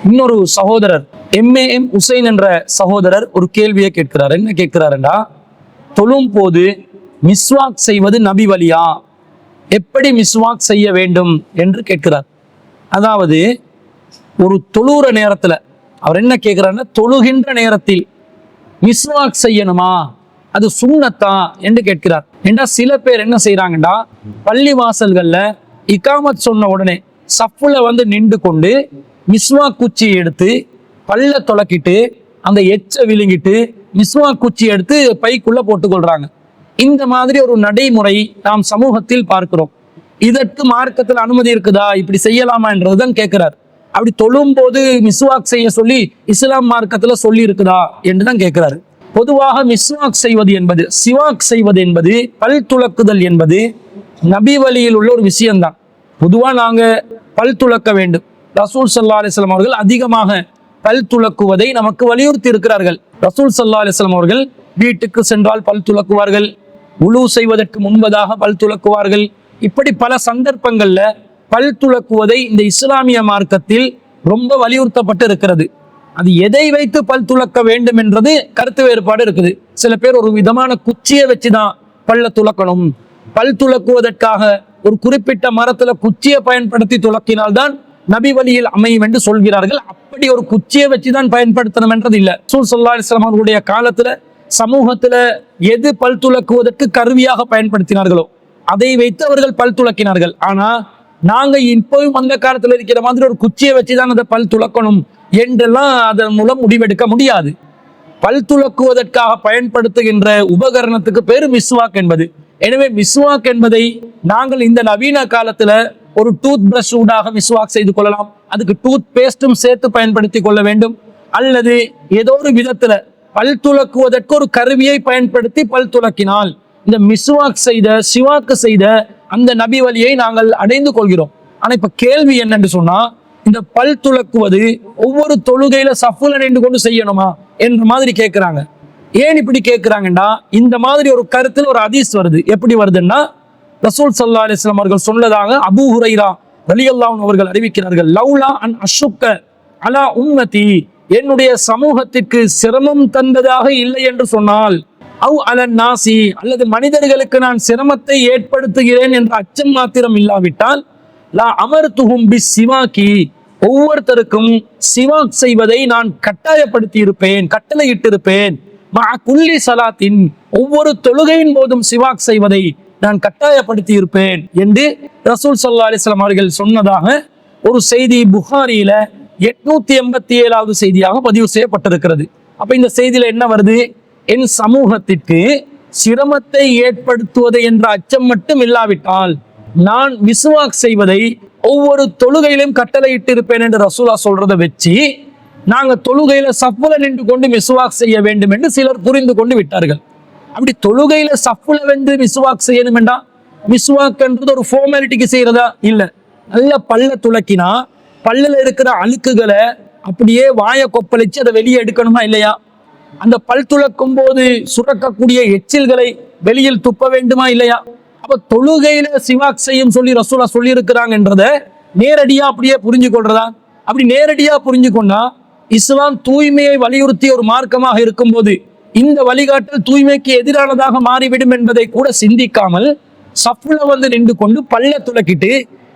இன்னொரு சகோதரர் MAM உசைன் என்ற சகோதரர் ஒரு கேள்வியை கேட்கிறார். என்ன கேட்கிறாருண்டா, தொழும் போது மிஸ்வாக் செய்வது நபி வழியா எப்படி மிஸ்வாக் செய்ய வேண்டும் என்று கேட்கிறார். அதாவது ஒரு தொழுகிற நேரத்துல அவர் என்ன கேட்கிறாருன்னா, தொழுகின்ற நேரத்தில் மிஸ்வாக் செய்யணுமா, அது சுன்னத்தா என்று கேட்கிறார். ஏண்டா சில பேர் என்ன செய்யறாங்கடா, பள்ளி வாசல்கள்ல இகாமத் சொன்ன உடனே சப்புல வந்து நின்று கொண்டு மிஸ்வாக் குச்சியை எடுத்து பல்ல தொலைக்கிட்டு அந்த எச்ச விழுங்கிட்டு மிஸ்வாக் குச்சி எடுத்து பைக்குள்ள போட்டுக்கொள்றாங்க. இந்த மாதிரி ஒரு நடைமுறை நாம் சமூகத்தில் பார்க்கிறோம். இதற்கு மார்க்கத்தில் அனுமதி இருக்குதா, இப்படி செய்யலாமா என்றதுதான் கேட்கிறார். அப்படி தொழும் போது மிஸ்வாக் செய்ய சொல்லி இஸ்லாம் மார்க்கத்துல சொல்லி இருக்குதா என்றுதான் கேட்கிறாரு. பொதுவாக மிஸ்வாக் செய்வது என்பது, சிவாக் செய்வது என்பது, பல் துலக்குதல் என்பது நபி வழியில் உள்ள ஒரு விஷயம்தான். பொதுவா நாங்க பல் துலக்க வேண்டும். ரசூல் ஸல்லல்லாஹு அலைஹி வஸல்லம் அவர்கள் அதிகமாக பல் துலக்குவதை நமக்கு வலியுறுத்தி இருக்கிறார்கள். ரசூல் ஸல்லல்லாஹு அலைஹி வஸல்லம் அவர்கள் வீட்டுக்கு சென்றால் பல் துலக்குவார்கள், உலு செய்வதற்கு முன்பதாக பல் துலக்குவார்கள். இப்படி பல சந்தர்ப்பங்கள்ல பல் துலக்குவதை இந்த இஸ்லாமிய மார்க்கத்தில் ரொம்ப வலியுறுத்தப்பட்டு இருக்கிறது. அது எதை வைத்து பல் துலக்க வேண்டும் என்றது கருத்து வேறுபாடு இருக்குது. சில பேர் ஒரு விதமான குச்சியை வச்சுதான் பல்ல துலக்கணும், பல் துலக்குவதற்காக ஒரு குறிப்பிட்ட மரத்துல குச்சியை பயன்படுத்தி துலக்கினால்தான் நபி வழியில் அமையும் என்று சொல்கிறார்கள். அப்படி ஒரு குச்சியை வச்சுதான் பயன்படுத்தணும் என்றது இல்லை. ரசூல் ஸல்லல்லாஹு அலைஹி வஸல்லம் அவர்களுடைய காலத்துல சமூகத்துல எது பல் துலக்குவதற்கு கருவியாக பயன்படுத்தினார்களோ அதை வைத்து அவர்கள் பல் துலக்கினார்கள். ஆனா நாங்க இப்பவும் அந்த காலத்துல இருக்கிற மாதிரி ஒரு குச்சியை வச்சுதான் அதை பல் துலக்கணும் என்றெல்லாம் அதன் மூலம் முடிவெடுக்க முடியாது. பல் துலக்குவதற்காக பயன்படுத்துகின்ற உபகரணத்துக்கு பேரு மிஸ்வாக் என்பது. எனவே மிஸ்வாக் என்பதை நாங்கள் இந்த நவீன காலத்துல ஒரு டூத் பிரஷ் ஊடாக மிஸ்வாக் செய்து கொள்ளலாம், அதுக்கு டூத் பேஸ்டும் சேர்த்து பயன்படுத்தி கொள்ள வேண்டும். அல்லது ஏதோ ஒரு விதத்துல பல் துலக்குவதற்கு ஒரு கருவியை பயன்படுத்தி பல் துலக்கினால் இந்த மிஸ்வாக் செய்த சிவாக்கு செய்த அந்த நபி வழியை நாங்கள் அடைந்து கொள்கிறோம். ஆனா இப்ப கேள்வி என்னன்னு சொன்னா, இந்த பல் துலக்குவது ஒவ்வொரு தொழுகையில சஃபுல நின்று கொண்டு செய்யணுமா என்ற மாதிரி கேட்கிறாங்க. ஏன் இப்படி கேட்கிறாங்கன்னா, இந்த மாதிரி ஒரு கருத்துல ஒரு ஹதீஸ் வருது. எப்படி வருதுன்னா, ரசூல் ஸல்லல்லாஹு அலைஹி வஸல்லம் அவர்கள் சொன்னதாக அபூ ஹுரைரா ரலியல்லாஹு அன்ஹு அவர்கள் அறிவிக்கிறார்கள். லௌலா அன் அஷுக்க அலா உம்மதி, என்னுடைய சமூகத்திற்கு சிரமம் தந்ததாக இல்லை என்று சொன்னால், அவ் அலன் நாசி, அல்லது மனிதர்களுக்கு நான் சிரமத்தை ஏற்படுத்துகிறேன் என்ற அச்சம் மாத்திரம் இல்லாவிட்டால், லா அமர்துஹும் பிஸ் சிவாக்கி, ஒவ்வொருத்தருக்கும் சிவாக் செய்வதை நான் கட்டாயப்படுத்தி இருப்பேன், கட்டளையிட்டிருப்பேன். மா குல்லி சலாத்தின், ஒவ்வொரு தொழுகையின் போதும் சிவாக் செய்வதை நான் கட்டாயப்படுத்தி இருப்பேன் என்று ரசூல் ஸல்லல்லாஹு அலைஹி வஸல்லம் அவர்கள் சொன்னதாக ஒரு செய்தி புகாரியில 887வது செய்தியாக பதிவு செய்யப்பட்டிருக்கிறது. அப்ப இந்த செய்தியில என்ன வருது, என் சமூகத்திற்கு சிரமத்தை ஏற்படுத்துவது என்ற அச்சம் மட்டும் இல்லாவிட்டால் நான் மிஸ்வாக் செய்வதை ஒவ்வொரு தொழுகையிலும் கட்டளையிட்டு இருப்பேன் என்று ரசூலா சொல்றதை வச்சு நாங்க தொழுகையில சஃப்புல நின்று கொண்டு மிஸ்வாக் செய்ய வேண்டும் என்று சிலர் புரிந்து கொண்டு விட்டார்கள். அப்படி தொழுகையில சஃப்புல வந்து மிஸ்வாக் செய்யணும் என்றா, மிஸ்வாக் என்றது ஒரு ஃபார்மாலிட்டிக்கு செய்யறதா இல்ல. நல்ல பல்ல துலக்கினா பல்லுல இருக்கிற அழுக்குகளை அப்படியே வாயை கொப்பளிச்சு அதை வெளியே எடுக்கணுமா இல்லையா? அந்த பல் துலக்கும் போது சுரக்கக்கூடிய எச்சில்களை வெளியில் துப்ப வேண்டுமா இல்லையா? அப்ப தொழுகையில சிவாக் செய்யும் சொல்லி ரசூலா சொல்லி இருக்கிறாங்கன்றத நேரடியா அப்படியே புரிஞ்சு கொள்றதா? அப்படி நேரடியா புரிஞ்சு கொண்டா இஸ்லாம் தூய்மையை வலியுறுத்திய ஒரு மார்க்கமாக இருக்கும் போது இந்த வழிகாட்டல் தூய்மைக்கு எதிரானதாக மாறிவிடும் என்பதை கூட சிந்திக்காமல் சஃப்ல வந்து நின்று கொண்டு பல்ல துலக்கிட்டு,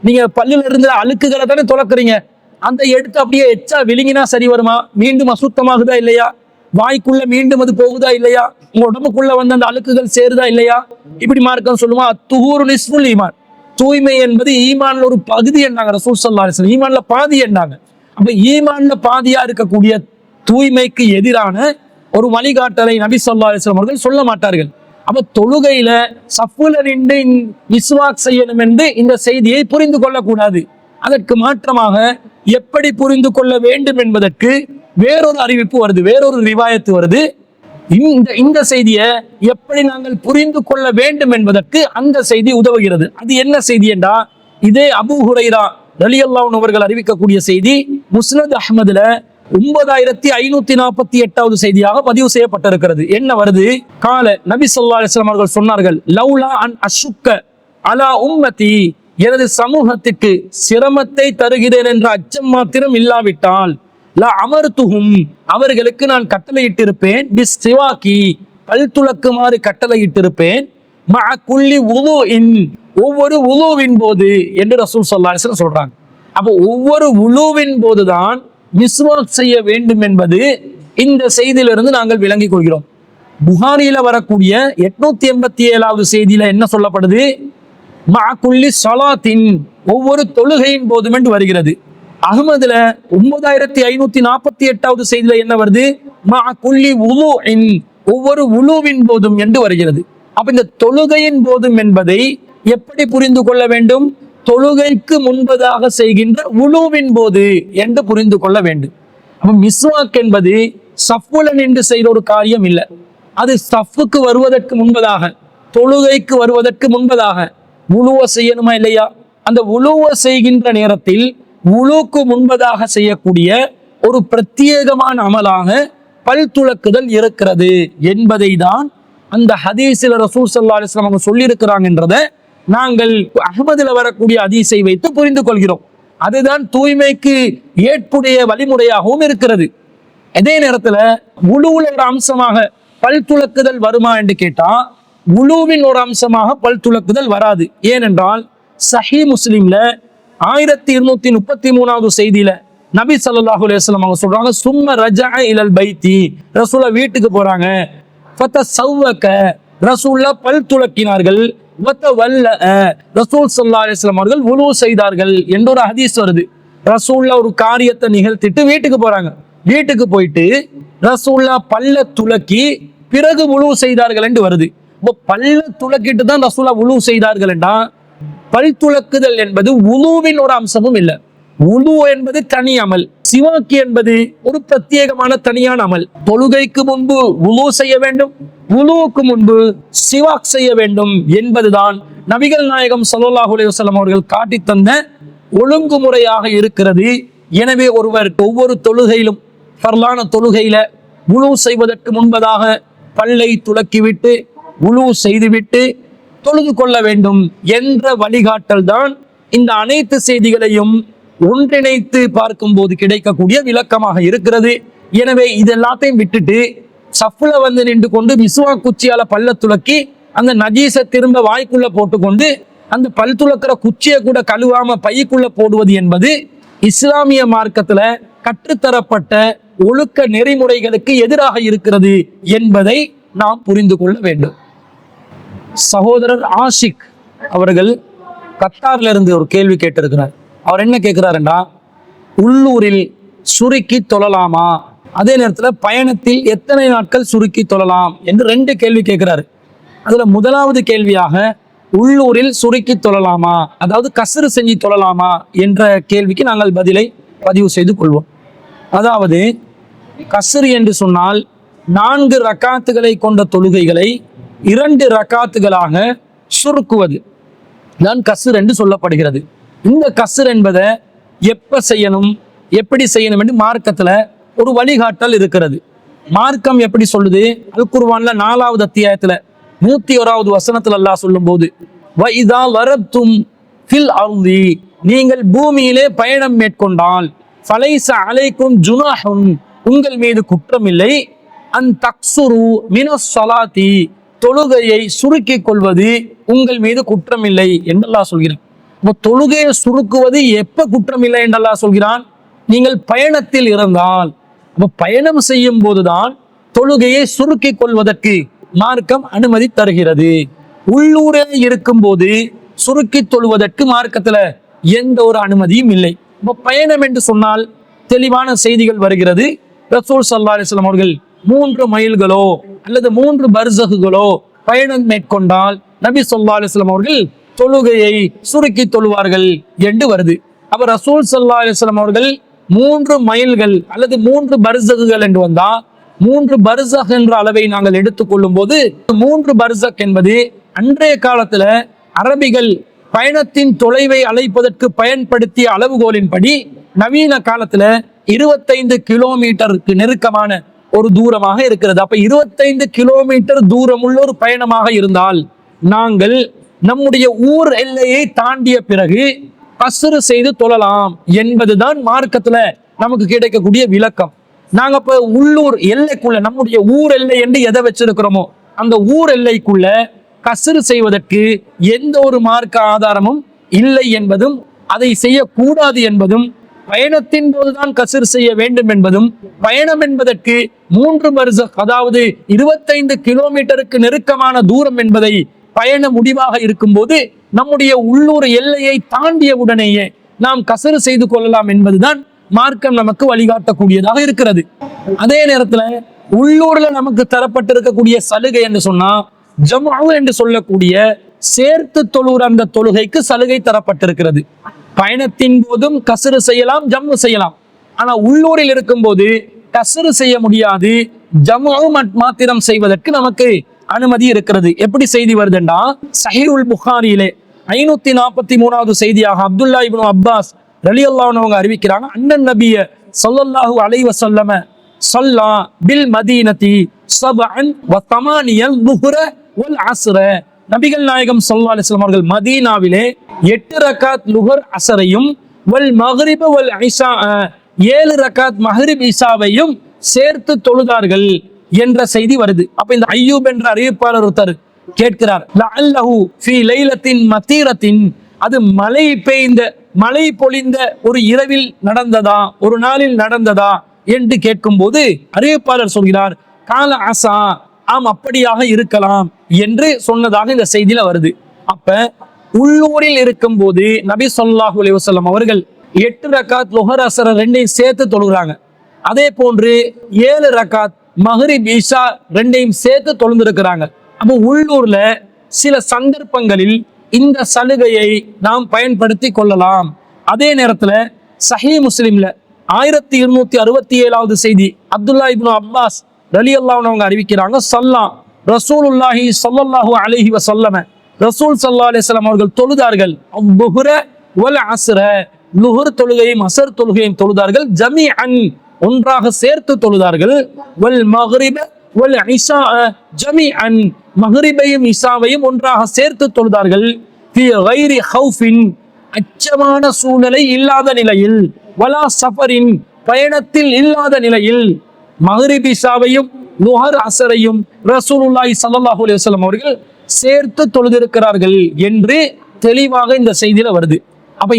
நீங்க பல்லுல இருந்த அழுக்குகளை தானே துலக்குறீங்க, அந்த எடுத்து அப்படியே எச்சா விழுங்கினா சரி வருமா? மீண்டும் அசுத்தமாகுதா இல்லையா? வாய்க்குள்ள மீண்டும் அது போகுதா இல்லையா? உங்க உடம்புக்குள்ள வந்து அந்த அழுக்குகள் சேருதா இல்லையா? இப்படி மார்க்கம் சொல்லுமா, துஹூரு நிஸ்ஃபுல் ஈமான், தூய்மை என்பது ஈமான்ல ஒரு பகுதி என்னாங்க ரசூல் ஸல்லல்லாஹு அலைஹி வஸல்லம், ஈமான்ல பாதி என்னாங்க. அப்ப ஈமான்ல பாதியா இருக்கக்கூடிய தூய்மைக்கு எதிரான ஒரு வழிகாட்டலை நபி ஸல்லல்லாஹு அலைஹி வஸல்லம் அவர்கள் சொல்ல மாட்டார்கள். அப்ப தொழுகையில சஃப்புல நின்று மிஸ்வாக் செய்யணும் என்று இந்த செய்தியை புரிந்து கொள்ளக்கூடாது. அதற்கு மாற்றமாக எப்படி புரிந்து கொள்ள வேண்டும் என்பதற்கு வேறொரு அறிவிப்பு வருது, வேறொரு ரிவாயத்து வருது. இந்த செய்தியை எப்படி நாங்கள் புரிந்து கொள்ள வேண்டும் என்பதற்கு அந்த செய்தி உதவுகிறது. அது என்ன செய்தி என்றா, இதே அபூ ஹுரைரா ரலியல்லாஹு அன்ஹு அவர்கள் அறிவிக்கக்கூடிய செய்தி முஸ்னத் அஹ்மதுல 9548வது செய்தியாக பதிவு செய்யப்பட்டிருக்கிறது. என்ன வருது, கால நபி ஸல்லல்லாஹு அலைஹி வஸல்லம் அவர்கள் சொன்னார்கள், லௌலா அன் அஷுக்க அலா உம்மதி, எனது சமூகத்திற்கு சிரமத்தை தருகிறேன் என்ற அச்சம் மாத்திரம் இல்லாவிட்டால், லா அமர்துஹும், அவர்களுக்கு நான் கட்டளையிட்டிருப்பேன், பிஸ் சிவாக்கி, பல் துலக்குமாறு கட்டளையிட்டிருப்பேன், மஅ குல்லி வுதுஇன், ஒவ்வொரு உலுவின் போது என்று ரசூல் ஸல்லல்லாஹு அலைஹி வஸல்லம் சொல்றாங்க. அப்போ ஒவ்வொரு உலுவின் போதுதான் மிஸ்வாக் செய்ய வேண்டும் என்பது இந்த செய்தியிலிருந்து நாங்கள் விளங்கிக் கொள்கிறோம். புகாரியில வரக்கூடிய 887வது செய்தியில என்ன சொல்லப்படுது? மஅகுல்லி ஸலாத்தின், ஒவ்வொரு தொழுகையின் போதும் என்று வருகிறது. அஹ்மதுல 9548வது செய்தியில என்ன வருது? மஅகுல்லி வுதுஇன், ஒவ்வொரு உலுவின் போதும் என்று வருகிறது. அப்ப இந்த தொழுகையின் போதும் என்பதை எப்படி புரிந்து கொள்ள வேண்டும்? தொழுகைக்கு முன்பதாக செய்கின்ற உலுவின் போது என்று புரிந்து கொள்ள வேண்டும். அப்ப மிஸ்வாக் என்பது சஃப்புல நின்று செய்த ஒரு காரியம் இல்லை. அது சஃப்புக்கு வருவதற்கு முன்பதாக, தொழுகைக்கு வருவதற்கு முன்பதாக உலுவ செய்யணுமா இல்லையா? அந்த உலுவ செய்கின்ற நேரத்தில் உலுக்கு முன்பதாக செய்யக்கூடிய ஒரு பிரத்யேகமான அமலாக பல் துலக்குதல் இருக்கிறது என்பதை தான் அந்த ஹதீஸில் ரசூல் ஸல்லல்லாஹு அலைஹி வஸல்லம் அவங்க சொல்லியிருக்கிறாங்கன்றதை நாங்கள் அஹ்மதுல வரக்கூடிய ஹதீஸை வைத்து புரிந்து கொள்கிறோம். அதுதான் தூய்மைக்கு ஏற்புடைய வழிமுறையாகவும் இருக்கிறது. அதே நேரத்துல உலுவுல ஒரு அம்சமாக பல் துலக்குதல் வருமா என்று கேட்டா, உலுவின் ஒரு அம்சமாக பல் துலக்குதல் வராது. ஏனென்றால் சஹீஹ் முஸ்லிம்ல 1233வது செய்தியில நபி ஸல்லல்லாஹு அலைஹி வஸல்லம் அவங்க சொல்றாங்க, சும்ம ரஜஅ இலல் பைத்தி, ரசூல வீட்டுக்கு போறாங்க, ஃபதஸவ்வக, ரசூல பல் துலக்கினார்கள், வதவல்ல, ரசூல் ஸல்லல்லாஹு அலைஹி வஸல்லம் அவர்கள் வுலூ செய்தார்கள் என்ற ஒரு ஹதீஸ் வருது. ரசூல்லா ஒரு காரியத்தை நிகழ்த்திட்டு வீட்டுக்கு போறாங்க. வீட்டுக்கு போயிட்டு ரசூல்லா பல்ல துலக்கி பிறகு வுலூ செய்தார்கள் என்று வருது. இப்போ பல்ல துலக்கிட்டு தான் ரசூல்லா வுலூ செய்தார்கள் என்றா, பல் துலக்குதல் என்பது உலுவின் ஒரு அம்சமும் இல்லை. உலு என்பது தனி அமல், சிவாக்கி என்பது ஒரு பிரத்யேகமான தனியான அமல். தொழுகைக்கு முன்பு உலு செய்ய வேண்டும், உலுவுக்கு முன்பு சிவாக் செய்ய வேண்டும் என்பதுதான் நபிகள் நாயகம் ஸல்லல்லாஹு அலைஹி வஸல்லம் அவர்கள் காட்டி தந்த ஒழுங்குமுறையாக இருக்கிறது. எனவே ஒருவர் ஒவ்வொரு தொழுகையிலும், ஃபர்லான தொழுகையில உலு செய்வதற்கு முன்பதாக பல்லை துலக்கிவிட்டு உலு செய்துவிட்டு தொழுது கொள்ள வேண்டும் என்ற வழிகாட்டல் தான் இந்த அனைத்து செய்திகளையும் ஒன்றிணைத்து பார்க்கும் போது கிடைக்கக்கூடிய விளக்கமாக இருக்கிறது. எனவே இது எல்லாத்தையும் விட்டுட்டு சஃப்ல வந்து நின்று கொண்டு மிஸ்வா குச்சியால பல்ல துலக்கி அந்த நஜீஸை திரும்ப வாய்க்குள்ள போட்டுக்கொண்டு அந்த பல் துலக்கிற குச்சியை கூட கழுவாம பைக்குள்ள போடுவது என்பது இஸ்லாமிய மார்க்கத்துல கற்றுத்தரப்பட்ட ஒழுக்க நெறிமுறைகளுக்கு எதிராக இருக்கிறது என்பதை நாம் புரிந்து கொள்ள வேண்டும். சகோதரர் ஆஷிக் அவர்கள் கத்தார்ல இருந்து ஒரு கேள்வி கேட்டிருக்கிறார். அவர் என்ன கேட்கிறாருன்னா, உள்ளூரில் சுருக்கி தொழலாமா, அதே நேரத்தில் பயணத்தில் எத்தனை நாட்கள் சுருக்கி தொழலாம் என்று 2 கேள்வி கேட்கிறாரு. அதுல முதலாவது கேள்வியாக உள்ளூரில் சுருக்கி தொழலாமா, அதாவது கஸ்ரு செஞ்சு தொழலாமா என்ற கேள்விக்கு நாங்கள் பதிலை பதிவு செய்து கொள்வோம். அதாவது கஸ்ரு என்று சொன்னால் 4 ரக்காத்துகளை கொண்ட தொழுகைகளை 2 ரக்காத்துகளாக சுருக்குவது தான் கஸ்ர் என்று சொல்லப்படுகிறது. இந்த கஸ்ர் என்பதை எப்ப செய்யணும், எப்படி செய்யணும் என்று மார்க்கத்துல ஒரு வழிகாட்டல் இருக்கிறது. மார்க்கம் எப்படி சொல்லுது? அல் குர்ஆன்ல 4வது அத்தியாயத்துல 101வது வசனத்துல அல்லாஹ் சொல்லும் போது, வஇதா வரப்தும் ஃபில் அர்தி, நீங்கள் பூமியிலே பயணம் மேற்கொண்டால், ஃபலைஸ அலைக்கும் ஜுனாஹுன், உங்கள் மீது குற்றம் இல்லை, அன் தக்சுரு மினஸ் ஸலாத்தி, தொழுகையை சுருக்கிக் கொள்வது உங்கள் மீது குற்றம் இல்லை என்று அல்லாஹ் சொல்கிறான். தொழுகையை சுருக்குவது எப்ப குற்றம் இல்லை என்று அல்லாஹ் சொல்கிறான்? நீங்கள் பயணத்தில் இருந்தால். அப்ப பயணம் செய்யும் போதுதான் தொழுகையை சுருக்கிக் கொள்வதற்கு மார்க்கம் அனுமதி தருகிறது. உள்ளூரே இருக்கும் போது சுருக்கி தொழுவதற்கு மார்க்கத்துல எந்த ஒரு அனுமதியும் இல்லை. இப்ப பயணம் என்று சொன்னால் தெளிவான செய்திகள் வருகிறது. ரசூல் ஸல்லல்லாஹு அலைஹி வஸல்லம் அவர்கள் 3 மைல்களோ அல்லது 3 பர்ஸகுகளோ பயணம் மேற்கொண்டால் நபி ஸல்லல்லாஹு அலைஹி வஸல்லம் அவர்கள் தொழுகையை சுருக்கி தொழுவார்கள் என்று வருது. அப்ப ரசூல் ஸல்லல்லாஹு அலைஹி வஸல்லம் அவர்கள் 3 மைல்கள் அல்லது 3 பர்ஸகுகள் என்று வந்தா, 3 பர்ஸக் என்ற அளவை நாங்கள் எடுத்துக்கொள்ளும் போது 3 பர்ஸக் என்பது அன்றைய காலத்துல அரபிகள் பயணத்தின் தொலைவை அழைப்பதற்கு பயன்படுத்திய அளவுகோலின்படி நவீன காலத்துல 25 கிலோமீட்டருக்கு நெருக்கமான ஒரு தூரமாக இருக்கிறது. அப்ப 25 கிலோமீட்டர் தூரம் உள்ள ஒரு பயணமாக இருந்தால் நாங்கள் நம்முடைய ஊர் எல்லையை தாண்டிய பிறகு கஸ்ரு செய்து தொழலாம் என்பதுதான் மார்க்கத்துல நமக்கு கிடைக்கக்கூடிய விளக்கம். நாங்க இப்ப உள்ளூர் எல்லைக்குள்ள, நம்முடைய ஊர் எல்லை என்று எதை வச்சிருக்கிறோமோ அந்த ஊர் எல்லைக்குள்ள கஸ்ரு செய்வதற்கு எந்த ஒரு மார்க்க ஆதாரமும் இல்லை என்பதும், அதை செய்யக்கூடாது என்பதும், பயணத்தின் போதுதான் கஸ்ர் செய்ய வேண்டும் என்பதும், பயணம் என்பதற்கு 3 பர்சக் அதாவது 25 கிலோமீட்டருக்கு நெருக்கமான தூரம் என்பதை பயண முடிவாக இருக்கும் போது நம்முடைய உள்ளூர் எல்லையை தாண்டிய உடனேயே நாம் கஸ்ர் செய்து கொள்ளலாம் என்பதுதான் மார்க்கம் நமக்கு வழிகாட்டக்கூடியதாக இருக்கிறது. அதே நேரத்துல உள்ளூர்ல நமக்கு தரப்பட்டிருக்கக்கூடிய சலுகை என்று சொன்னா ஜம்உ என்று சொல்லக்கூடிய சேர்த்து தொழுகிற அந்த தொழுகைக்கு சலுகை தரப்பட்டிருக்கிறது. பயணத்தின் போதும் கஸ்ரு செய்யலாம், ஜம்உ செய்யலாம். ஆனா உள்ளூரில் இருக்கும் போது கஸ்ரு செய்ய முடியாது, ஜம்உ மாத்திரம் செய்வதற்கு நமக்கு அனுமதி இருக்கிறது. எப்படி செய்தி வருதுண்டா, சஹீஹுல் புகாரியிலே 543வது செய்தியாக அப்துல்லா இப்னு அப்பாஸ் ரலியல்லாஹு அன்ஹு அவங்க அறிவிக்கிறாங்க, அன்னன் நபிய ஸல்லல்லாஹு அலைஹி வஸல்லம் ஸல்லா பில் மதீனதி ஸபஅன் வ தமானியல் லுஹ்ர வல் அஸ்ர. நபிகள் நாயகம் ஸல்லல்லாஹு அலைஹி வஸல்லம் அவர்கள் மதீனாவிலே 8 ரக்காத் லுஹர் அஸ்ரையும் வல் மக்ரிப் வல் இஷா 7 ரக்காத் மக்ரிப் இஷாவையும் சேர்த்து தொழுதார்கள் என்ற செய்தி வருது. அப்ப இந்த அய்யூப் என்ற அறிவிப்பாளர் ஒருத்தர் கேட்கிறார், லஅல்லஹு ஃபீ லைலத்தின் மதீரத்தின், அது மழை பொழிந்த ஒரு இரவில் நடந்ததா, ஒரு நாளில் நடந்ததா என்று கேட்கும் போது அறிவிப்பாளர் சொல்கிறார், கால அசா, ஆம் அப்படியாக இருக்கலாம் என்று சொன்னதாக இந்த செய்தியில வருது. அப்ப உள்ளூரில் இருக்கும் போது நபி ஸல்லல்லாஹு அலைஹி வஸல்லம் அவர்கள் 8 ரக்காத் லுஹர் அஸ்ர் ரெண்டையும் சேர்த்து தொழுகிறாங்க. அதே போன்று 7 ரக்காத் மக்ரிப் இஷா ரெண்டையும் சேர்த்து தொழுந்திருக்கிறாங்க. அப்போ உள்ளூர்ல சில சந்தர்ப்பங்களில் இந்த சலுகையை நாம் பயன்படுத்தி கொள்ளலாம். அதே நேரத்துல சஹீஹ் முஸ்லிம்ல 1267வது செய்தி அப்துல்லா இப்னு அப்பாஸ் ரலியல்லாஹு அன்ஹு அவங்க அறிவிக்கிறாங்க, ஸல்லா ரசூலுல்லாஹி ஸல்லல்லாஹு அலைஹி வஸல்லம், ரசூல் ஸல்லல்லாஹு அலைஹி வஸல்லம் அவர்கள் தொழுதார்கள் அல்-லுஹ்ர வல் அஸ்ர, லுஹர் தொழுகையும் அஸ்ர் தொழுகையும் தொழுதார்கள், ஜமீஅன் ஒன்றாக சேர்த்து தொழுதார்கள், வல் மக்ரிப் வல் இஷா ஜமீஅன், மக்ரிபையும் இஷாவையும் ஒன்றாக சேர்த்து தொழுதார்கள், ஃபீ கைரி ஹௌஃபின், அச்சமான சூழ்நிலை இல்லாத நிலையில், வலா சஃபரின், பயணத்தில் இல்லாத நிலையில் மக்ரிப் இஷாவையும் லுஹர் அஸ்ரையும் ரசூலுல்லாஹி ஸல்லல்லாஹு அலைஹி வஸல்லம் அவர்கள் சேர்த்து தொழுதிருக்கிறார்கள் என்று தெளிவாக இந்த செய்தியில வருது. அப்ப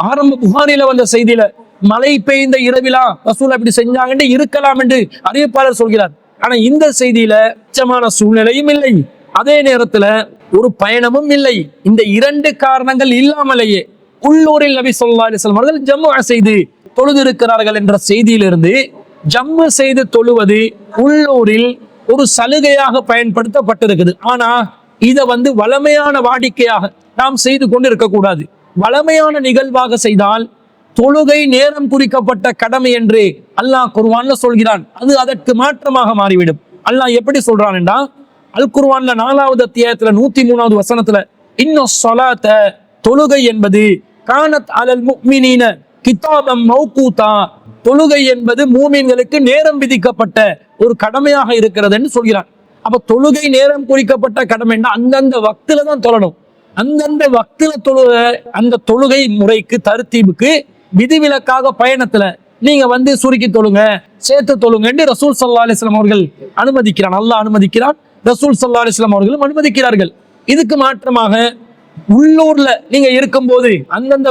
ஆரம்ப புகாரில வந்த செய்தியில மழை பெய்ந்த இரவிலா ரசூல் அப்படி செஞ்சாங்க இருக்கலாம் என்று அறிவிப்பாளர் சொல்கிறார். ஆனா இந்த செய்தியில அச்சமான சூழ்நிலையும் இல்லை, அதே நேரத்துல ஒரு பயணமும் இல்லை. இந்த 2 காரணங்கள் இல்லாமலேயே உள்ளூரில் நபி ஸல்லல்லாஹு அலைஹி வஸல்லம் அவர்கள் ஜம்உ செய்து தொழுதிருக்கிறார்கள் என்ற செய்தியிலிருந்து ஜம்உ செய்து தொழுவது உள்ளூரில் ஒரு சலுகையாக பயன்படுத்தப்பட்டிருக்குது. ஆனா இதை வளமையான வாடிக்கையாக நாம் செய்து கொண்டு இருக்கக்கூடாது. வளமையான நிகழ்வாக செய்தால் தொழுகை நேரம் குறிக்கப்பட்ட கடமை என்று அல்லாஹ் குர்ஆன்ல சொல்கிறான், அது அதற்கு மாற்றமாக மாறிவிடும். அல்லாஹ் எப்படி சொல்றான் என்றா, அல் குர்ஆன்ல 4வது அத்தியாயத்துல 103வது வசனத்துல, இன்ன ஸலாத்த, தொழுகை என்பது கானத் அலல் முஃமினீன கிதாபம் மௌகூதா, தொழுகை என்பது மூமின்களுக்கு நேரம் விதிக்கப்பட்ட ஒரு கடமையாக இருக்கிறது என்று சொல்கிறான். அப்ப தொழுகை நேரம் குறிக்கப்பட்ட கடமைன்னா அந்தந்த வக்துல தான் தொழணும். அந்தந்த வக்துல அந்த தொழுகை முறைக்கு தர்தீபுக்கு விதிவிலக்காக பயணத்துல நீங்க சுருக்கி தொழுங்க, சேர்த்து தொழுங்க என்று ரசூல் ஸல்லல்லாஹு அலைஹி வஸல்லம் அவர்கள் அனுமதிக்கிறான். அல்லாஹ் அனுமதிக்கிறான், ரசூல் ஸல்லல்லாஹு அலைஹி வஸல்லம் அவர்களும் அனுமதிக்கிறார்கள். இதுக்கு மாற்றமாக உள்ளூர்ல நீங்க இருக்கும்போது அந்தந்த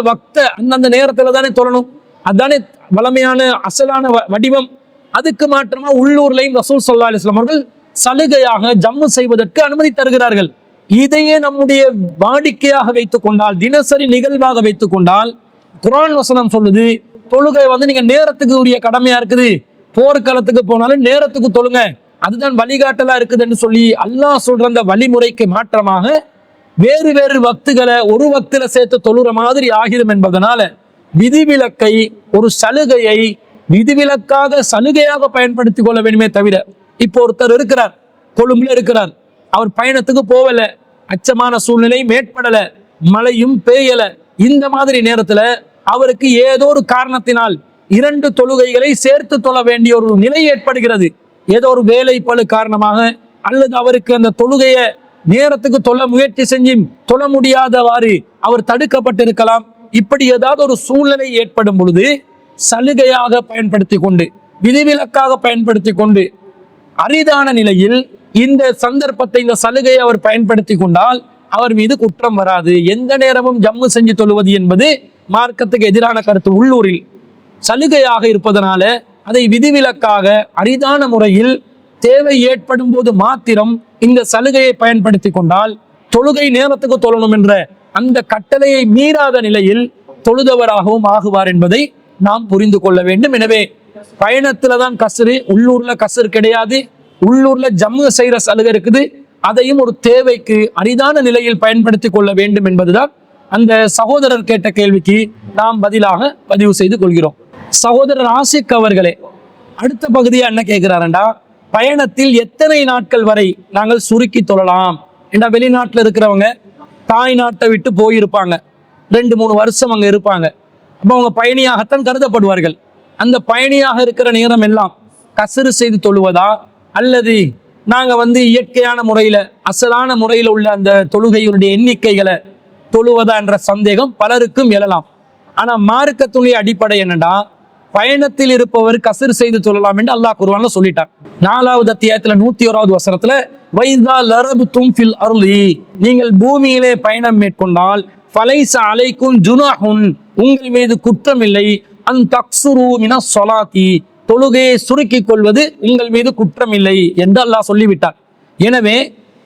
அந்தந்த நேரத்துல தானே தொழணும், அதுதானே வளமையான அசலான வடிவம். அதுக்கு மாற்றமா உள்ளூர்லையும் ரசூல் ஸல்லல்லாஹு அலைஹி வஸல்லம் அவர்கள் சலுகையாக ஜம்மு் செய்வதற்கு அனுமதி தருகிறார்கள். இதையே நம்முடைய வாடிக்கையாக வைத்துக் கொண்டால், தினசரி நிகழ்வாக வைத்துக் கொண்டால், குர்ஆன் வசனம் சொல்லுது தொழுகை நீங்க நேரத்துக்கு உரிய கடமையா இருக்குது, போர்க்களத்துக்கு போனாலும் நேரத்துக்கு தொழுங்க, அதுதான் வழிகாட்டலா இருக்குதுன்னு சொல்லி அல்லாஹ் சொல்ற அந்த வழிமுறைக்கு மாற்றமாக வேறு வேறு வக்துகளை ஒரு வக்துல சேர்த்து தொழுற மாதிரி ஆகிடும் என்பதனால விதிவிலக்கை, ஒரு சலுகையை விதிவிலக்காக சலுகையாக பயன்படுத்தி கொள்ள வேண்டுமே தவிர, இப்போ ஒருத்தர் இருக்கிறார், கொழும்புல இருக்கிறார், அவர் பயணத்துக்கு போகல, அச்சமான சூழ்நிலை மேற்படல, மழையும் பெய்யல, இந்த மாதிரி நேரத்துல அவருக்கு ஏதோ ஒரு காரணத்தினால் 2 தொழுகைகளை சேர்த்து தொழ வேண்டிய ஒரு நிலை ஏற்படுகிறது. ஏதோ ஒரு வேலை பளு காரணமாக அல்லது அவருக்கு அந்த தொழுகையை நேரத்துக்கு தொழ முயற்சி செஞ்சும் தொழ முடியாதவாறு அவர் தடுக்கப்பட்டிருக்கலாம். இப்படி ஏதாவது ஒரு சூழ்நிலை ஏற்படும் பொழுது சலுகையாக பயன்படுத்தி கொண்டு, விதிவிலக்காக பயன்படுத்தி கொண்டு அரிதான நிலையில் இந்த சந்தர்ப்பத்தை, இந்த சலுகையை அவர் பயன்படுத்தி கொண்டால் அவர் மீது குற்றம் வராது. எந்த நேரமும் ஜம்மு செஞ்சு தொழுவது என்பது மார்க்கத்துக்கு எதிரான கருத்து. உள்ளூரில் சலுகையாக இருப்பதனால அதை விதிவிலக்காக அரிதான முறையில் தேவை ஏற்படும் போது மாத்திரம் இந்த சலுகையை பயன்படுத்தி கொண்டால் தொழுகை நேரத்துக்கு தொழணும் என்ற அந்த கட்டளையை மீறாத நிலையில் தொழுதவராகவும் ஆகுவார் என்பதை நாம் புரிந்து கொள்ள வேண்டும். எனவே பயணத்துல தான் கஸ்ரு, உள்ளூர்ல கஸ்ரு கிடையாது. உள்ளூர்ல ஜம்மு செய்யற சலுகை இருக்குது. அதையும் ஒரு தேவைக்கு அரிதான நிலையில் பயன்படுத்தி கொள்ள வேண்டும் என்பதுதான் அந்த சகோதரர் கேட்ட கேள்விக்கு நாம் பதிலாக பதிவு செய்து கொள்கிறோம். சகோதரர் ஆசிக் அவர்களே, அடுத்த பகுதியா என்ன கேட்கிறாரண்டா, பயணத்தில் எத்தனை நாட்கள் வரை நாங்கள் சுருக்கி தொழலாம்? ஏன்னா வெளிநாட்டில் இருக்கிறவங்க தாய் நாட்டை விட்டு போயிருப்பாங்க, 2-3 வருஷம் அங்க இருப்பாங்க. அப்போ அவங்க பயணியாகத்தான் கருதப்படுவார்கள். அந்த பயணியாக இருக்கிற நேரம் எல்லாம் கஸ்ரு செய்து தொழுவதா, அல்லது நாங்க இயற்கையான முறையில அசலான முறையில் உள்ள அந்த தொழுகையுடைய எண்ணிக்கைகளை தொழுவதா என்ற சந்தேகம் பலருக்கும் எழலாம். ஆனா மார்க்கத்துடைய அடிப்படை என்னன்னா, பயணத்தில் இருப்பவர் கஸ்ரு செய்து தொழலாம் என்று அல்லாஹ் குர்ஆன்ல சொல்லிட்டார். 4வது அத்தியாயத்துல 101வது வசனத்துல, வைதா லரபுத்தும் ஃபில் அர்லி, நீங்கள் பூமியிலே பயணம் மேற்கொண்டால் ஃபலைஸ அலைக்கும் ஜுனாஹுன், உங்கள் மீது குற்றம் இல்லை, அன் தக்ஸுரு மினஸ் ஸலாத்தி, தொழுகையை சுருக்கிக் கொள்வது உங்கள் மீது குற்றம் இல்லை என்று அல்லாஹ் சொல்லிவிட்டார். எனவே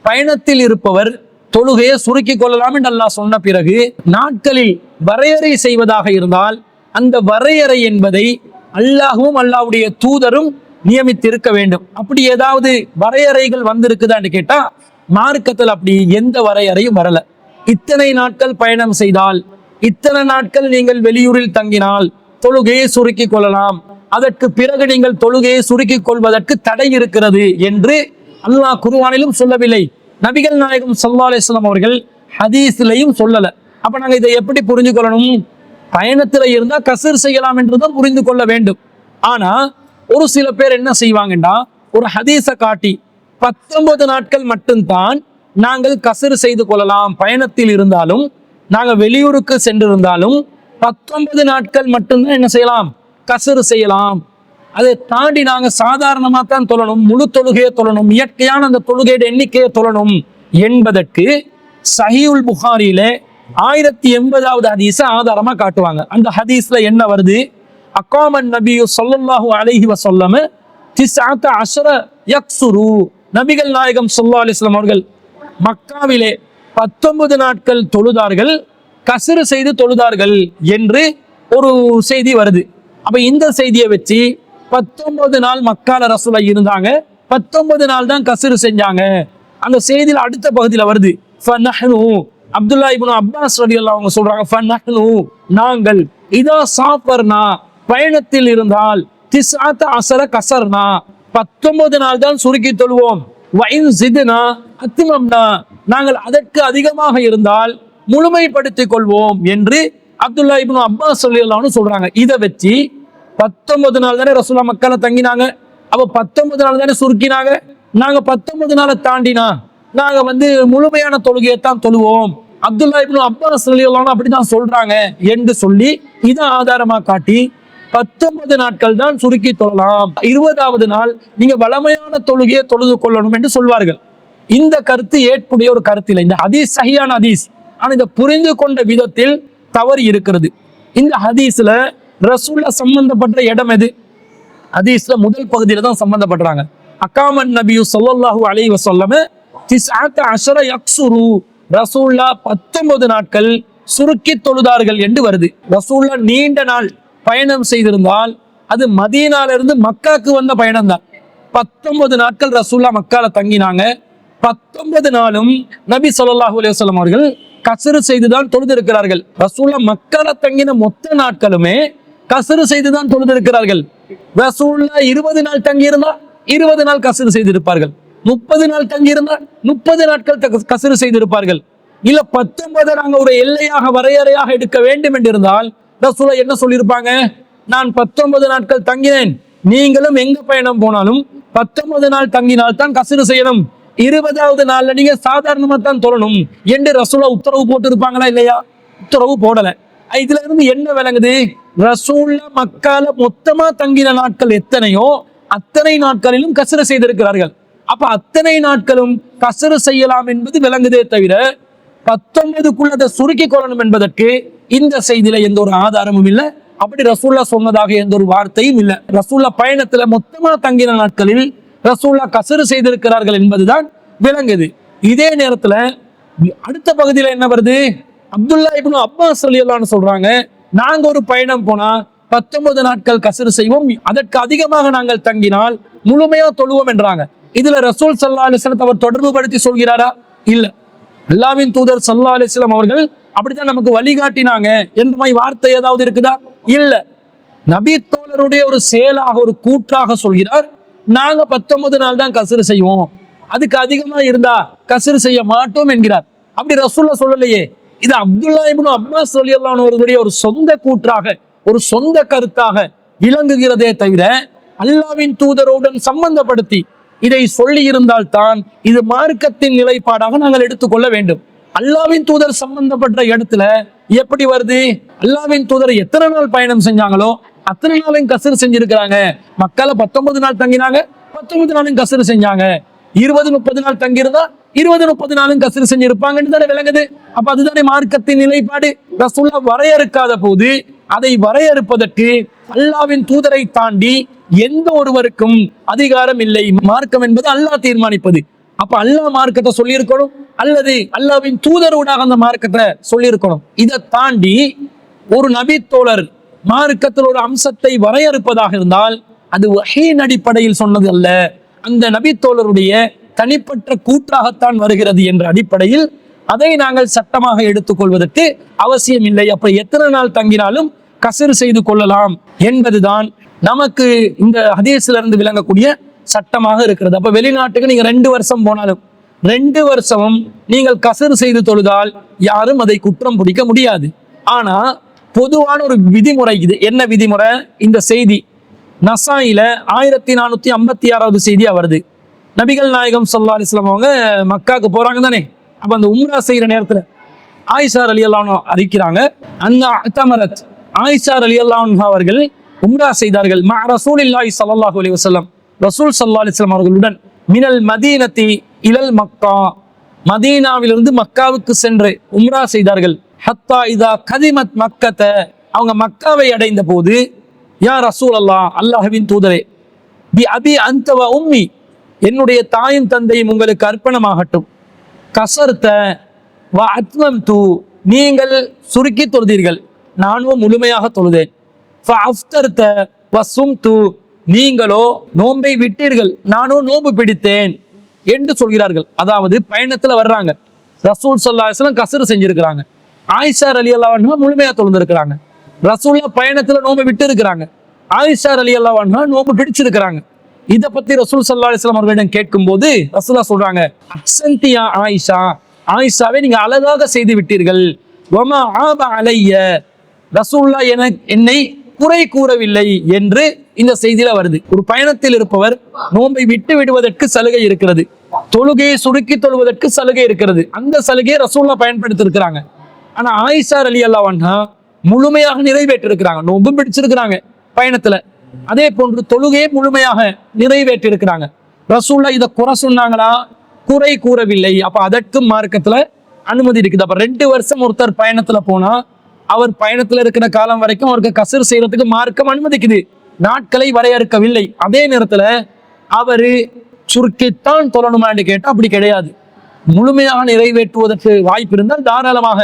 பயணத்தில் இருப்பவர் தொழுகையை சுருக்கிக் கொள்ளலாம் என்று அல்லாஹ் சொன்ன பிறகு நாட்களில் வரையறை செய்வதாக இருந்தால் அந்த வரையறை என்பதை அல்லாஹ்வும் அல்லாஹ்வுடைய தூதரும் நியமித்திருக்க வேண்டும். அப்படி ஏதாவது வரையறைகள் வந்திருக்குதான்னு கேட்டா மார்க்கத்தில் அப்படி எந்த வரையறையும் வரல. இத்தனை நாட்கள் பயணம் செய்தால், இத்தனை நாட்கள் நீங்கள் வெளியூரில் தங்கினால் தொழுகையை சுருக்கிக் கொள்ளலாம், அதற்கு பிறகு நீங்கள் தொழுகையை சுருக்கிக் கொள்வதற்கு தடை இருக்கிறது என்று அல்லாஹ் குர்ஆனிலும் சொல்லவில்லை. நபிகள் நாயகம் ஸல்லல்லாஹு அலைஹி வஸல்லம் அவர்கள் ஹதீஸ்லயும் சொல்லல. அப்ப நாங்க இதை எப்படி புரிஞ்சு கொள்ளணும்? பயணத்துல இருந்தா கஸ்ர் செய்யலாம் என்றுதான் புரிந்து கொள்ள வேண்டும். ஆனா ஒரு சில பேர் என்ன செய்வாங்கன்னா, ஒரு ஹதீஸை காட்டி 19 நாட்கள் மட்டும்தான் நாங்கள் கஸ்ர் செய்து கொள்ளலாம், பயணத்தில் இருந்தாலும் நாங்க வெளியூருக்கு சென்றிருந்தாலும் 19 நாட்கள் மட்டும்தான் என்ன செய்யலாம், கஸ்ர் செய்யலாம், அதை தாண்டி நாங்க சாதாரணமா தான் தொழணும், முழு தொழுகையை தொழணும், இயற்கையான அந்த தொழுகையோட எண்ணிக்கையை தொழணும் என்பதற்கு சஹீஹுல் புகாரியில 1080வது ஹதீஸை ஆதாரமா காட்டுவாங்க. அந்த ஹதீஸ்ல என்ன வருது? அகாமன் நபியு ஸல்லல்லாஹு அலைஹி வஸல்லம் 19 யக்ஸுரு, நபிகள் நாயகம் ஸல்லல்லாஹு அலைஹி வஸல்லம் அவர்கள் மக்காவிலே 19 நாட்கள் தொழுதார்கள், கஸ்ர் செய்து தொழுதார்கள் என்று ஒரு செய்தி வருது. அப்ப இந்த செய்தியை வச்சு 19 நாள் மக்கால ரசூலா இருந்தாங்க, 19 நாள் தான் கஸ்ர் செஞ்சாங்க. அந்த செய்தியில் அடுத்த பகுதியில வருது, ஃபனஹ்னு, அப்துல்லா இப்னு அப்பாஸ் ரலியல்லாஹு அன்ஹு சொல்றாங்க, ஃபனஹ்னு, நாங்கள், இதா சாஃபர்னா, பயணத்தில் இருந்தால், 19 கஸர்னா, 19 நாள் தான் சுருக்கி தொழுவோம், வஇன் ஸித்னா அத்மம்னா, நாங்கள் அதற்கு அதிகமாக இருந்தால் முழுமைப்படுத்திக் கொள்வோம் என்று அப்துல்லா இப்னு அப்பாஸ் ரலியல்லாஹு அன்ஹு சொல்றாங்க. இதை வச்சு 19 நாள் தானே ரசூலா மக்கால தங்கினாங்க, அப்ப 19 நாள் தானே சுருக்கினாங்க, நாங்க 19 நாளை தாண்டினா நாங்க முழுமையான தொழுகையை தான் தொழுவோம், அப்துல்லா இப்னு அப்பாஸ் ரலியல்லாஹு அன்ஹு அப்படிதான் சொல்றாங்க என்று சொல்லி இதை ஆதாரமா காட்டி 19 நாட்கள் தான் சுருக்கி தொழலாம், 20வது நாள் நீங்க வளமையான தொழுகையை தொழுது கொள்ளணும் என்று சொல்வார்கள். இந்த கருத்து ஏற்புடைய ஒரு கருத்து இல்லை. இந்த ஹதீஸ் சஹீஹான ஹதீஸ், ஆனா இதை புரிந்து கொண்ட விதத்தில் தவறு இருக்கிறது. இந்த ஹதீஸ்ல ரசூலுல்லாஹ் சம்பந்தப்பட்ட இடம் எது? ஹதீஸ்ல முதல் பகுதியில தான் சம்பந்தப்படுறாங்க. அகாமன் நபியு ஸல்லல்லாஹு அலைஹி வஸல்லம் 19 யக்ஸுரு, ரசூலுல்லாஹ் 19 நாட்கள் சுருக்கி தொழுதார்கள் என்று வருது. ரசூலுல்லாஹ் நீண்ட நாள் பயணம் செய்திருந்தால் அது மதீனால இருந்து மக்காக்கு வந்த பயணம் தான். 19 நாட்கள் ரசூலுல்லாஹ் மக்கால தங்கினாங்க, 19 நாளும் நபி ஸல்லல்லாஹு அலைஹி வஸல்லம் அவர்கள் கஸ்ர் செய்துதான் தொழுதிருக்கிறார்கள். ரசூலுல்லாஹ் மக்கால தங்கின மொத்த நாட்களுமே கஸ்ர் செய்துதான் தொழுதிருக்கிறார்கள். ரசூலுல்லாஹ் 20 நாள் தங்கியிருந்தா 20 நாள் கஸ்ர் செய்திருப்பார்கள், 30 நாள் தங்கியிருந்தா 30 நாட்கள் கஸ்ர் செய்திருப்பார்கள். இல்ல 19 நாங்க ஒரு எல்லையாக வரையறையாக எடுக்க வேண்டும் என்றிருந்தால் ரசூலுல்லாஹ் என்ன சொல்லியிருப்பாங்க? நான் 19 நாட்கள் தங்கினேன், நீங்களும் எங்க பயணம் போனாலும் 19 நாள் தங்கினால் தான் கஸ்ர் செய்யணும், 20வது நாள்ல நீங்க சாதாரணமா தான் தொழணும் என்று ரசூலுல்லாஹ் உத்தரவு போட்டு இருப்பாங்களா இல்லையா? உத்தரவு போடல. இதுல இருந்து என்ன விளங்குது? ரசூலுல்லாஹ் மக்கால மொத்தமா தங்கின நாட்கள் எத்தனையோ அத்தனை நாட்களிலும் கஸ்ரு செய்திருக்கிறார்கள். அப்ப அத்தனை நாட்களும் கஸ்ரு செய்யலாம் என்பது விளங்குதே தவிர 19க்குள்ள அதை சுருக்கி கொள்ளணும் என்பதற்கு இந்த செய்தியில எந்த ஒரு ஆதாரமும் இல்லை. அப்படி ரசூல்லா சொன்னதாக எந்த ஒரு வார்த்தையும் இல்லை. ரசூல்லா பயணத்துல மொத்தமா தங்கின நாட்களில் ரசூல்லா கஸ்ரு செய்திருக்கிறார்கள் என்பதுதான் விளங்குது. இதே நேரத்துல அடுத்த பகுதியில என்ன வருது? அப்துல்லா இப்னு அப்பாஸ் ரலியல்லாஹு அன்ஹு சொல்றாங்க, நாங்க ஒரு பயணம் போனா 19 நாட்கள் கஸ்ரு செய்வோம், அதற்கு அதிகமாக நாங்கள் தங்கினால் முழுமையா தொழுவோம் என்றாங்க. இதுல ரசூல் ஸல்லல்லாஹு அலைஹி வஸல்லம் அவர் தொடர்பு படுத்தி சொல்கிறாரா? இல்ல. அல்லாஹ்வின் தூதர் ஸல்லல்லாஹு அலைஹி வஸல்லம் அவர்கள் அப்படித்தான் நமக்கு வழிகாட்டினாங்க என்ற மாதிரி வார்த்தை ஏதாவது இருக்குதா? இல்ல. நபி தோழருடைய ஒரு செயலாக ஒரு கூற்றாக சொல்கிறார், நாங்க 19 நாள் தான் கஸ்ரு செய்வோம், அதுக்கு அதிகமா இருந்தா கஸ்ரு செய்ய மாட்டோம் என்கிறார். அப்படி ரசூலுல்லாஹ் சொல்லலையே. இது அப்துல்லா இப்னு அப்பாஸ் ரலியல்லாஹு அன்ஹு அவர்களுடைய ஒரு சொந்த கூற்றாக, ஒரு சொந்த கருத்தாக விளங்குகிறதே தவிர அல்லாஹ்வின் தூதருடன் சம்பந்தப்படுத்தி இதை சொல்லி இருந்தால் தான் இது மார்க்கத்தின் நிலைப்பாடாக நாங்கள் எடுத்துக்கொள்ள வேண்டும். அல்லாஹ்வின் தூதர் சம்பந்தப்பட்ட இடத்துல எப்படி வருது? அல்லாஹ்வின் தூதர் எத்தனை நாள் பயணம் செஞ்சாங்களோ அத்தனை நாளையும் கஸ்ரு செஞ்சிருக்கிறாங்க. மக்கால 19 நாள் தங்கினாங்க, 19 நாளும் கஸ்ரு செஞ்சாங்க. 20-30 நாள் தங்கியிருந்தா 20-30 நாளும் கஸ்ரு செஞ்சிருப்பாங்கன்னு தானே விளங்குது. அப்ப அதுதானே மார்க்கத்தின் நிலைப்பாடு. ரசூலுல்லாஹ் வரையறுக்காத போது அதை வரையறுப்பதற்கு அல்லாஹ்வின் தூதரை தாண்டி எந்த ஒருவருக்கும் அதிகாரம் இல்லை. மார்க்கம் என்பது அல்லாஹ் தீர்மானிப்பது. அப்ப அல்லாஹ் மார்க்கத்தை சொல்லியிருக்கணும், அல்லது அல்லாஹ்வின் தூதரோடாக அந்த மார்க்கத்தை சொல்லியிருக்கணும். இதை தாண்டி ஒரு நபி தோழர் மார்க்கத்தில் ஒரு அம்சத்தை வரையறுப்பதாக இருந்தால் அது வஹீன் அடிப்படையில் சொன்னது அல்ல, அந்த நபி தோழருடைய தனிப்பட்ட கூற்றாகத்தான் வருகிறது என்ற அடிப்படையில் அதை நாங்கள் சட்டமாக எடுத்துக்கொள்வதற்கு அவசியம் இல்லை. அப்ப எத்தனை நாள் தங்கினாலும் கஸ்ரு செய்து கொள்ளலாம் என்பதுதான் நமக்கு இந்த ஹதீஸ்ல இருந்து விளங்கக்கூடிய சட்டமாக இருக்கிறது. அப்ப வெளிநாட்டுக்கு நீங்க 2 வருஷம் போனாலும் 2 வருஷமும் நீங்கள் கஸ்ரு செய்து தொழுதால் யாரும் அதை குற்றம் பிடிக்க முடியாது. ஆனா பொதுவான ஒரு விதிமுறை இது. என்ன விதிமுறை? இந்த செய்தி நசாயில 1456வது செய்தியா வருது. நபிகள் நாயகம் ஸல்லல்லாஹு அலைஹி வஸல்லம் அவங்க மக்காவுக்கு போறாங்க தானே. அப்ப அந்த உம்ரா செய்யற நேரத்துல ஆயிஷா ரலியல்லாஹு அன்ஹா அறிக்கிறாங்க, அன்ஹா அத்தமரத், ஆயிஷா ரலியல்லாஹு அன்ஹா அவர்கள் உம்ரா செய்தார்கள் மா ரசூலில்லாஹி ஸல்லல்லாஹு அலைஹி வஸல்லம், ரசூல் ஸல்லல்லாஹு அலைஹி வஸல்லம் அவர்களுடன், மினல் மதீனத்தி இலல் மக்கா, மதீனாவிலிருந்து மக்காவுக்கு சென்று உம்ரா செய்தார்கள். ஹத்தா இதா கதிமத் மக்கத்த, அவங்க மக்காவை அடைந்த போது, யா ரசூல் அல்லாஹ், அல்லாஹ்வின் தூதரே, பி அபி அன்த வ உம்மி, என்னுடைய தாயும் தந்தையும் உங்களுக்கு அர்ப்பணமாகட்டும். கசர்த்த வ அத்மம்து, நீங்கள் சுருக்கி தொழுதீர்கள், நானும் முழுமையாக தொழுதேன். ஃபஅஃப்தர்த வ சும்து, நீங்களோ நோன்பை விட்டீர்கள், நானும் நோன்பு பிடித்தேன் என்று சொல்கிறார்கள். அதாவது பயணத்துல வர்றாங்க, ரசூல் ஸல்லல்லாஹு அலைஹி வஸல்லம் கஸ்ரு செஞ்சிருக்கிறாங்க, ஆயிஷா ரலியல்லாஹு அன்ஹா முழுமையா தொழுந்திருக்கிறாங்க, ரசூலுல்லாஹ் பயணத்துல நோன்பு விட்டு இருக்கிறாங்க, ஆயிஷா ரலியல்லாஹு அன்ஹா நோன்பு பிடிச்சிருக்கிறாங்க. இதை பத்தி ரசூல் ஸல்லல்லாஹு அலைஹி வஸல்லம் அவர்களிடம் கேட்கும் போது ரசூலுல்லாஹ் சொல்றாங்க, அஹ்சன்தியா ஆயிஷா, ஆயிஷாவை நீங்க அழகாக செய்து விட்டீர்கள். வமா ஆப அலைய, ரசூலுல்லாஹ் என்னை குறை கூறவில்லை என்று இந்த செய்தியில வருது. ஒரு பயணத்தில் இருப்பவர் நோன்பை விட்டு விடுவதற்கு சலுகை இருக்கிறது, தொழுகையை சுருக்கி தொழுவதற்கு சலுகை இருக்கிறது. அந்த சலுகையை ரசூலுல்லாஹ் பயன்படுத்தி இருக்கிறாங்க. ஆனா ஆயிஷா ரலியல்லாஹு அன்ஹா முழுமையாக நிறைவேற்றி இருக்கிறாங்க, நோன்பும் பிடிச்சிருக்கிறாங்க பயணத்துல, அதே போன்று தொழுகையை முழுமையாக நிறைவேற்றி இருக்கிறாங்க. ரசூலுல்லாஹ் இதை குறை சொன்னாங்களா? குறை கூறவில்லை. அப்ப அதற்கு மார்க்கத்துல அனுமதி இருக்குது. அப்ப 2 வருஷம் ஒருத்தர் பயணத்துல போனா அவர் பயணத்துல இருக்கிற காலம் வரைக்கும் அவருக்கு கஸ்ரு செய்யறதுக்கு மார்க்கம் அனுமதிக்குது, நாட்களை வரையறுக்கவில்லை. அதே நேரத்துல அவரு சுருக்கித்தான் தொழணுமான்னு கேட்டா அப்படி கிடையாது. முழுமையாக நிறைவேற்றுவதற்கு வாய்ப்பு இருந்தால் தாராளமாக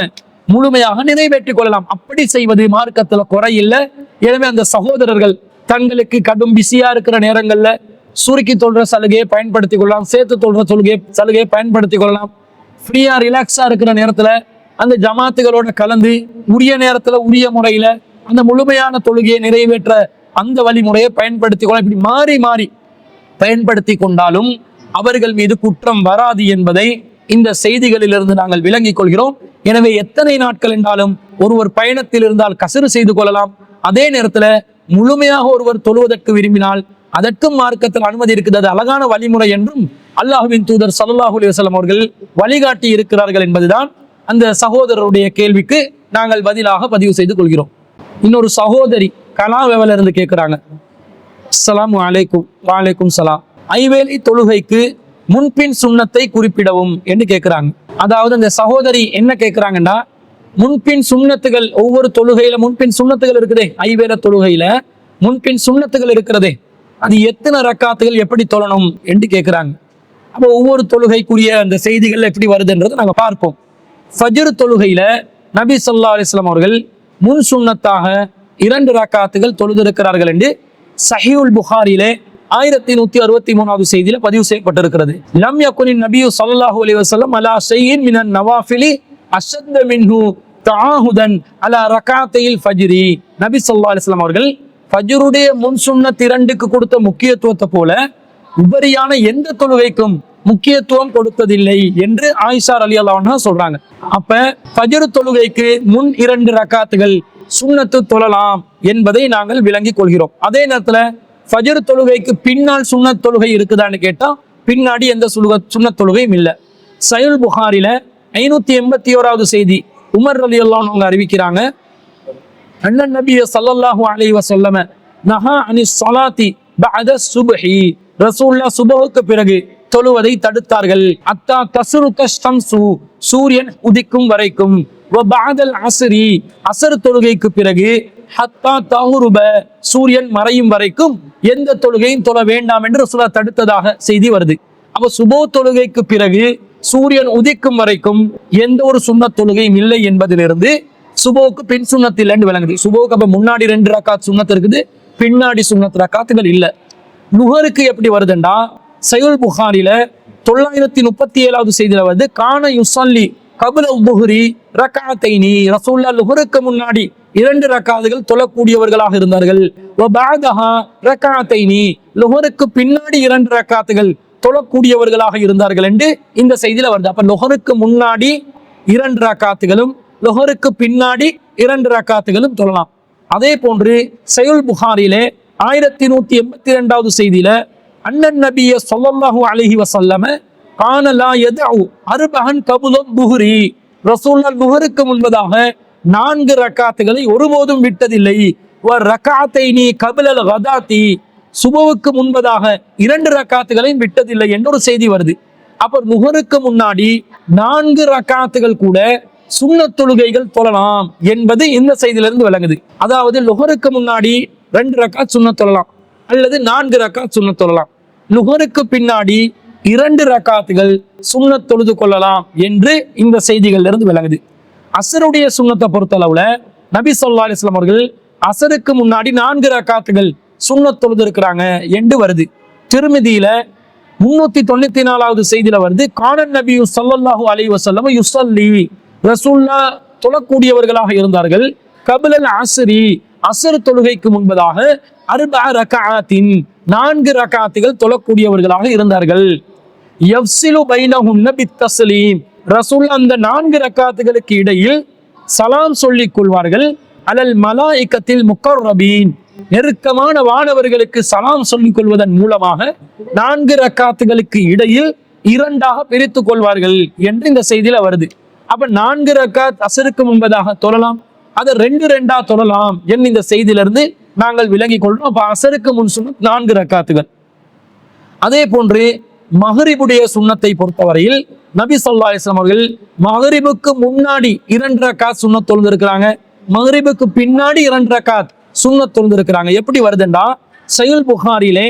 முழுமையாக நிறைவேற்றிக் கொள்ளலாம். அப்படி செய்வது மார்க்கத்துல குறை இல்லை. எனவே அந்த சகோதரர்கள் தங்களுக்கு கடும் பிஸியா இருக்கிற நேரங்கள்ல சுருக்கி தொழுற சலுகையை பயன்படுத்திக் கொள்ளலாம், சேர்த்து தொழுற சலுகையை பயன்படுத்திக் கொள்ளலாம். ஃப்ரீயா ரிலாக்ஸா இருக்கிற நேரத்துல அந்த ஜமாத்துகளோட கலந்து உரிய நேரத்துல உரிய முறையில அந்த முழுமையான தொழுகையை நிறைவேற்ற அந்த வழிமுறையை பயன்படுத்திக் கொள்ளலாம். இப்படி மாறி மாறி பயன்படுத்தி கொண்டாலும் அவர்கள் மீது குற்றம் வராது என்பதை இந்த செய்திகளிலிருந்து நாங்கள் விளங்கிக் கொள்கிறோம். எனவே எத்தனை நாட்கள் என்றாலும் ஒருவர் பயணத்தில் இருந்தால் கஸ்ரு செய்து கொள்ளலாம். அதே நேரத்துல முழுமையாக ஒருவர் தொழுவதற்கு விரும்பினால் அதற்கும் மார்க்கத்தில் அனுமதி இருக்குது. அது அழகான வழிமுறை என்றும் அல்லாஹ்வின் தூதர் ஸல்லல்லாஹு அலைஹி வஸல்லம் அவர்கள் வழிகாட்டி இருக்கிறார்கள் என்பதுதான் அந்த சகோதரருடைய கேள்விக்கு நாங்கள் பதிலாக பதிவு செய்து கொள்கிறோம். இன்னொரு சகோதரி கலாவேவல இருந்து கேட்கிறாங்க, அஸ்ஸலாமு அலைக்கும். வலைக்கும் சலாம். ஐவேளை தொழுகைக்கு முன்பின் சுண்ணத்தை குறிப்பிடவும் என்று கேட்கிறாங்க. அதாவது இந்த சகோதரி என்ன கேட்கிறாங்கன்னா, முன்பின் சுண்ணத்துகள் ஒவ்வொரு தொழுகையில முன்பின் சுண்ணத்துகள் இருக்குதே, ஐவேளை தொழுகையில முன்பின் சுண்ணத்துகள் இருக்கிறதே, அது எத்தனை ரக்காத்துகள் எப்படி தொழணும் என்று கேட்கிறாங்க. அப்போ ஒவ்வொரு தொழுகைக்குரிய அந்த செய்திகள் எப்படி வருதுன்றதை நாங்கள் பார்ப்போம். ஃபஜ்ர் தொழுகையில நபி ஸல்லல்லாஹு அலைஹி வஸல்லம் அவர்கள் முன் சுண்ணத்தாக 2 ரக்காத்துகள் தொழுதிருக்கிறார்கள் என்று சஹீஹுல் புகாரிலே 1163வது செய்தியில பதிவு செய்யப்பட்டிருக்கிறது. லம் யகுனின் நபியு ஸல்லல்லாஹு அலைஹி வஸல்லம் அலா ஷைஇன் மினன் நவாஃபிலி அஷத்த மின்ஹு தஆஹுதன் அலா ரகாத்தைல் ஃபஜ்ரி. நபி ஸல்லல்லாஹு அலைஹி வஸல்லம் அவர்கள் ஃபஜ்ருடைய முன் சுன்னத் 2க்கு கொடுத்த முக்கியத்துவத்தை போல உபரியான எந்த தொழுகைக்கும் முக்கியத்துவம் கொடுத்ததில்லை என்று ஆயிஷா ரலியல்லாஹு அன்ஹா சொல்றாங்க. அப்ப ஃபஜ்ர் தொழுகைக்கு முன் 2 ரக்காத்துகள் சுன்னத்து தொழலாம் என்பதை நாங்கள் விளங்கிக் கொள்கிறோம். அதே நேரத்துல ஃபஜ்ர் தொழுகைக்கு பின்னால் சுன்னத் தொழுகை இருக்குதான்னு கேட்டா பின்னாடி எந்த சுன்னத் தொழுகையும் இல்லை. சஹீஹுல் புகாரில 581வது செய்தி உமர் ரலியல்லாஹு அன்ஹு அவங்க அறிவிக்கிறாங்க, அண்ணன் நபி ஸல்லல்லாஹு அலைஹி வஸல்லம் நஹா அனிஸ் ஸலாத்தி பஅத சுப்ஹி. ரசூலுல்லாஹ் சுபஹுக்கு பிறகு தொழுவதை தடுத்தார்கள். அத்தா தஸ்ருக ஷம்சு, சூரியன் உதிக்கும் வரைக்கும். வ பஅதல் அஸ்ரி, அஸ்ர் தொழுகைக்கு பிறகு. ஹத்தா தஹுருப, சூரியன் மறையும் வரைக்கும் எந்த தொழுகையும் தொழ வேண்டாம் என்று ரசூலுல்லாஹ் தடுத்ததாக செய்தி வருது. அப்ப சுபஹ் தொழுகைக்கு பிறகு சூரியன் உதிக்கும் வரைக்கும் எந்த ஒரு சுன்னத் தொழுகையும் இல்லை என்பதிலிருந்து சுபோக்கு பின் சுன்னத் இல்லைன்னு விளங்குது. சுபோக்கு அப்ப முன்னாடி 2 ரக்காத் சுன்னத் இருக்குது, பின்னாடி சுன்னத் ரக்காத்துகள் இல்லை. லுஹருக்கு எப்படி வருதுண்டா, சஹீஹுல் புகாரில 937வது செய்தியில வந்து கான யுஸல்லி கப்ல லுஹ்ரி ரக்அத்தைனி. ரசூலுல்லாஹ் லுஹருக்கு முன்னாடி 2 ரக்காத்துகள் தொழக்கூடியவர்களாக இருந்தார்கள். வ பஅதஹா ரக்அத்தைனி, லுஹருக்கு பின்னாடி 2 ரக்காத்துகள் தொழக்கூடியவர்களாக இருந்தார்கள் என்று இந்த செய்தியில வருது. அப்ப லுஹருக்கு முன்னாடி 2 ரக்காத்துகளும் லுஹருக்கு பின்னாடி 2 ரக்காத்துகளும் தொழலாம். அதே போன்று சஹீஹுல் புகாரிலே 1182வது செய்தியில அண்ணன் நபிய ஸல்லல்லாஹு அலைஹி வஸல்லம் கான லா யதஉ அர்பஹன் கப்ல லுஹ்ரி. ரசூலுல்லாஹ் லுஹருக்கு முன்பதாக 4 ரக்காத்துகளை ஒருபோதும் விட்டதில்லை. வ ரக்அத்தைனி கப்லல் கதாத்தி, சுபவுக்கு முன்பதாக 2 ரக்காத்துகளையும் விட்டதில்லை என்ற ஒரு செய்தி வருது. அப்ப லுஹருக்கு முன்னாடி 4 ரக்காத்துகள் கூட சுன்னத் தொழுகைகள் தொழலாம் என்பது இந்த செய்தியிலிருந்து விளங்குது. அதாவது லுஹருக்கு முன்னாடி 2 ரக்காத் சுன்னத் தொழலாம் அல்லது 4 ரக்காத் சுன்னத் தொழலாம். லுஹருக்கு பின்னாடி 2 ரக்காத்துகள் சுன்னத் தொழுது கொள்ளலாம் என்று இந்த செய்திகள்ல இருந்து விளங்குது. அசருடைய சுன்னத்தை பொறுத்தளவுல நபி ஸல்லல்லாஹு அலைஹி வஸல்லம் அவர்கள் அசருக்கு முன்னாடி 4 ரக்காத்துகள் சுன்னத் தொழுது இருக்கிறாங்க என்று வருது. திருமிதியில 394வது செய்தியில வருது, கானன் நபி ஸல்லல்லாஹு அலைஹி வஸல்லம் யுஸல்லி. ரசூலுல்லாஹ் தொழக்கூடியவர்களாக இருந்தார்கள். கப்லல் அஸ்ரி, அஸ்ர் தொழுகைக்கு முன்பதாக அர்பஅ ரக்அத்தின், 4 ரக்காத்துகள் தொழக்கூடியவர்களாக இருந்தார்கள். யஃப்ஸிலு பைனஹுன்ன பித்தஸ்லீம், ரசூலுல்லாஹ் அந்த 4 ரக்காத்துகளுக்கு இடையில் சலாம் சொல்லிக் கொள்வார்கள். அலல் மலாயிகத்தில் முக்கர்ரபீன், நெருக்கமான வானவர்களுக்கு சலாம் சொல்லிக் கொள்வதன் மூலமாக 4 ரக்காத்துகளுக்கு இடையில் 2ஆக பிரித்துக் கொள்வார்கள் என்று இந்த செய்தியில வருது. அப்ப 4 ரக்காத் அஸ்ருக்கு முன்பதாக தொழலாம், அதை 2 தொழலாம் என்று இந்த செய்தியிலிருந்து நாங்கள் விளங்கிக் கொள்றோம். அப்ப அஸ்ருக்கு முன் சுன்னத் 4 ரக்காத்துகள். அதே போன்று மஹ்ரிபுடைய சுன்னத்தை பொறுத்தவரையில் நபி ஸல்லல்லாஹு அலைஹி வஸல்லம் அவர்கள் மஹ்ரிபுக்கு முன்னாடி 2 ரக்காத் சுன்னத் தொழுதிருக்கிறாங்க, மஹ்ரிபுக்கு பின்னாடி 2 ரக்காத் சுன்னத் தொழுதிருக்கிறாங்க. எப்படி வருதுண்டா, சஹீஹுல் புகாரிலே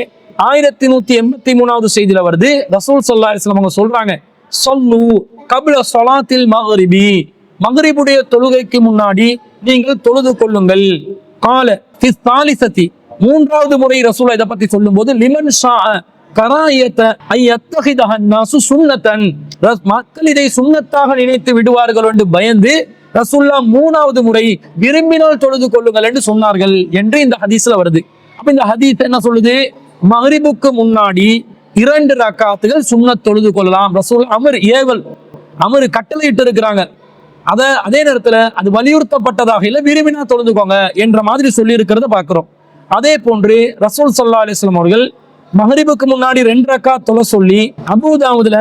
1183வது செய்தியில வருது, ரசூல் ஸல்லல்லாஹு அலைஹி வஸல்லம் அவங்க சொல்றாங்க, ஸல்லு கப்ல ஸலாத்தில் மஹ்ரிபி, மஹ்ரிபுடைய தொழுகைக்கு முன்னாடி நீங்கள் தொழுது கொள்ளுங்கள். கால ஃபி ஸாலிஸதி, 3வது முறை ரசூலுல்லாஹ் இத பத்தி சொல்லும்போது, லிமன் ஷாஅ கராயத ஐயத்தஹிதஹ அன்னாசு சுன்னதன், மக்கள் இதை சுன்னத்தாக நினைத்து விடுவார்கள் என்று பயந்து ரசூலுல்லாஹ் 3வது முறை விரும்பினால் தொழுது கொள்ளுங்கள் என்று சொன்னார்கள் என்று இந்த ஹதீஸ்ல வருது. அப்ப இந்த ஹதீஸ் என்ன சொல்லுது, மஹ்ரிபுக்கு முன்னாடி 2 ரக்காத்துகள் சுன்னத் தொழுது கொள்ளலாம். ரசூல் அமர் கட்டளையிட்டு இருக்கிறாங்க. அதே நேரத்துல அது வலியுறுத்தப்பட்டதாக இல்லை, விரும்பினா தொழுதுக்கோங்க என்ற மாதிரி சொல்லி இருக்கிறத பாக்குறோம். அதே போன்று ரசூல் ஸல்லல்லாஹு அலைஹி வஸல்லம் அவர்கள் மஹ்ரிபுக்கு முன்னாடி 2 ரக்காத் தொழ சொல்லி அபூதாவுதுல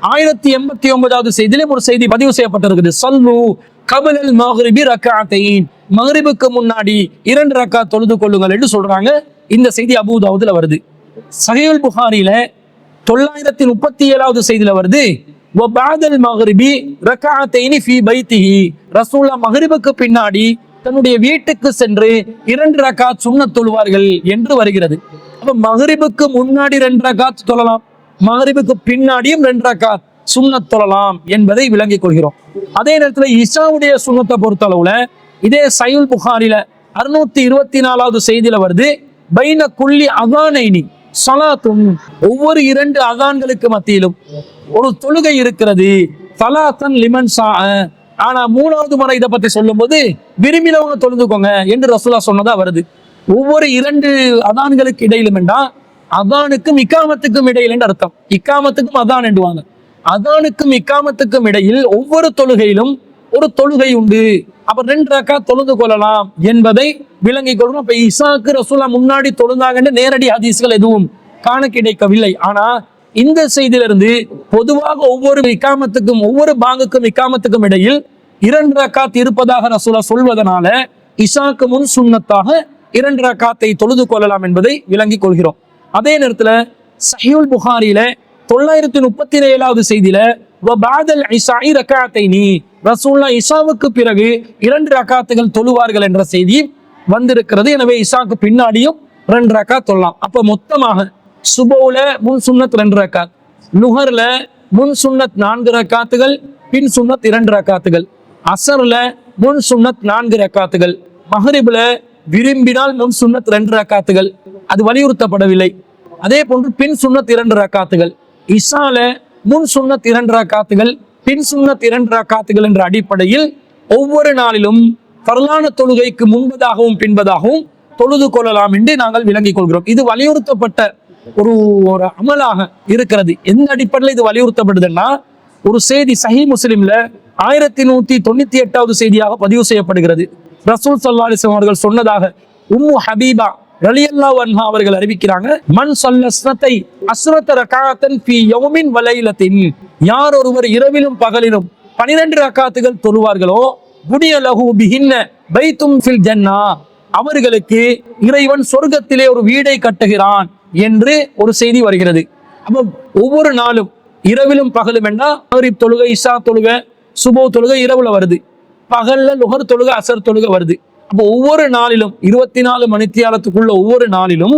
1089வது செய்தியிலே ஒரு செய்தி பதிவு செய்யப்பட்டிருக்குது, ஸல்லு கப்லல் மஹ்ரிபி ரக்அத்தைன், மஹ்ரிபுக்கு முன்னாடி 2 ரக்காத் தொழுது கொள்ளுங்கள் என்று சொல்றாங்க. இந்த செய்தி அபூ தாவூதுல வருது. சஹீஹுல் புகாரில 937வது செய்தியில வருது, வபஅதல் மக்ரிபி ரக்அத்தைனி ஃபீ பைத்திஹி, ரசூலுல்லாஹ் மக்ரிபுக்கு பின்னாடி தன்னுடைய வீட்டுக்கு சென்று 2 ரக்காத் சுன்னத் தொழுவார்கள் என்று வருகிறது. அப்ப மக்ரிபுக்கு முன்னாடி 2 ரக்காத் தொழலாம், மக்ரிபுக்கு பின்னாடியும் 2 ரக்காத் சுன்னத் தொழலாம் என்பதை விளங்கிக் கொள்கிறோம். அதே நேரத்தில் இஷாவுடைய சுன்னத்தை பொறுத்த அளவுல இதே சஹீஹுல் புகாரில 624வது செய்தியில வருது, பைன குல்லி அதானைனி ஸலாத்துன், ஒவ்வொரு 2 அதான்களுக்கு மத்தியிலும் ஒரு தொழுகை இருக்கிறது. ஸலாத்தன் லிமன் ஸாஅ, ஆனா 3வது முறை இதை பத்தி சொல்லும் போது விரும்பினவங்க தொழுதுக்கோங்க என்று ரசூலுல்லாஹ் சொன்னதா வருது. ஒவ்வொரு 2 அதான்களுக்கு இடையிலும் என்றா அதானுக்கும் இக்காமத்துக்கும் இடையில் என்று அர்த்தம். இக்காமத்துக்கும் அதான் என்றுவாங்க. அதானுக்கும் இக்காமத்துக்கும் இடையில் ஒவ்வொரு தொழுகையிலும் ஒரு தொழுகை உண்டு. அப்ப 2 ரக்காத் தொழுது கொள்ளலாம் என்பதை விளங்கிக் கொள்ளணும். இப்ப இஷாக்கு ரசூலுல்லாஹ் முன்னாடி தொழுந்தாங்கன்னு நேரடி ஹதீஸ்கள் எதுவும் காண கிடைக்கவில்லை. ஆனா இந்த செய்தியிலிருந்து பொதுவாக ஒவ்வொரு இக்காமத்துக்கும் ஒவ்வொரு பாங்குக்கும் இக்காமத்துக்கும் இடையில் 2 ரக்காத் இருப்பதாக ரசூலுல்லாஹ் சொல்வதனால இஷாக்கு முன் சுன்னத்தாக 2 ரக்காத்தை தொழுது கொள்ளலாம் என்பதை விளங்கிக் கொள்கிறோம். அதே நேரத்துல சஹீஹுல் புகாரில 937வது செய்தியில வபஅதல் இஷாஇ ரக்அத்தைனி, ரசூலுல்லாஹ் இஷாவுக்கு பிறகு 2 ரக்காத்துகள் தொழுவார்கள் என்ற செய்தி வந்திருக்கிறது. எனவே இஷாக்கு பின்னாடியும் 2 ரக்காத் தொழலாம். அப்ப மொத்தமாக சுபோல முன் சுன்னத் 2 ரக்காத், லுஹர்ல முன் சுன்னத் 4 ரக்காத்துகள், பின் சுன்னத் 2 ரக்காத்துகள், அசர்ல முன் சுன்னத் 4 ரக்காத்துகள், மஹ்ரிப்ல விரும்பினால் முன் சுன்னத் 2 ரக்காத்துகள், அது வலியுறுத்தப்படவில்லை. அதே போன்று பின் சுன்னத் 2 ரக்காத்துகள், இஷால முன் சுன்னத் 2 ரக்காத்துகள், பின் சுன்னத் 2 ரக்காத்துகள் என்ற அடிப்படையில் ஒவ்வொரு நாளிலும் ஃபர்லான தொழுகைக்கு முன்பதாகவும் பின்பதாகவும் தொழுது கொள்ளலாம் என்று நாங்கள் விளங்கிக் கொள்கிறோம். இது வலியுறுத்தப்பட்ட ஒரு அமலாக இருக்கிறது. எந்த அடிப்படையில் இது வலியுறுத்தப்படுதுன்னா, ஒரு செய்தி சஹீஹ் முஸ்லிம்ல 1198வது செய்தியாக பதிவு செய்யப்படுகிறது. ரசூல் ஸல்லல்லாஹு அலைஹி வஸல்லம் அவர்கள் சொன்னதாக உம்மு ஹபீபா ரலியல்லாஹு அன்ஹா அவர்கள் அறிவிக்கிறாங்க, மன் ஸல்லஸ்னதை அஸ்ரத ரகாத்தன் ஃபீ யௌமின் வ லைலத்தின், யார் ஒருவர் இரவிலும் பகலிலும் 12 ரக்காத்துகள் தொழுவார்களோ புனிய லஹு பிஹின்ன பைத்தும் ஃபில் ஜன்னா, அவர்களுக்கு இறைவன் சொர்க்கத்திலே ஒரு வீடை கட்டுகிறான் என்று ஒரு செய்தி வருகிறது. அப்போ ஒவ்வொரு நாளும் இரவிலும் பகலும் என்றா மக்ரிப் தொழுகை, இஷா தொழுகை, சுபோ தொழுகை இரவுல வருது, பகல்ல லுஹர் தொழுகை, அசர் தொழுகை வருது. அப்போ ஒவ்வொரு நாளிலும் 24 மணித்தியாலத்துக்குள்ள ஒவ்வொரு நாளிலும்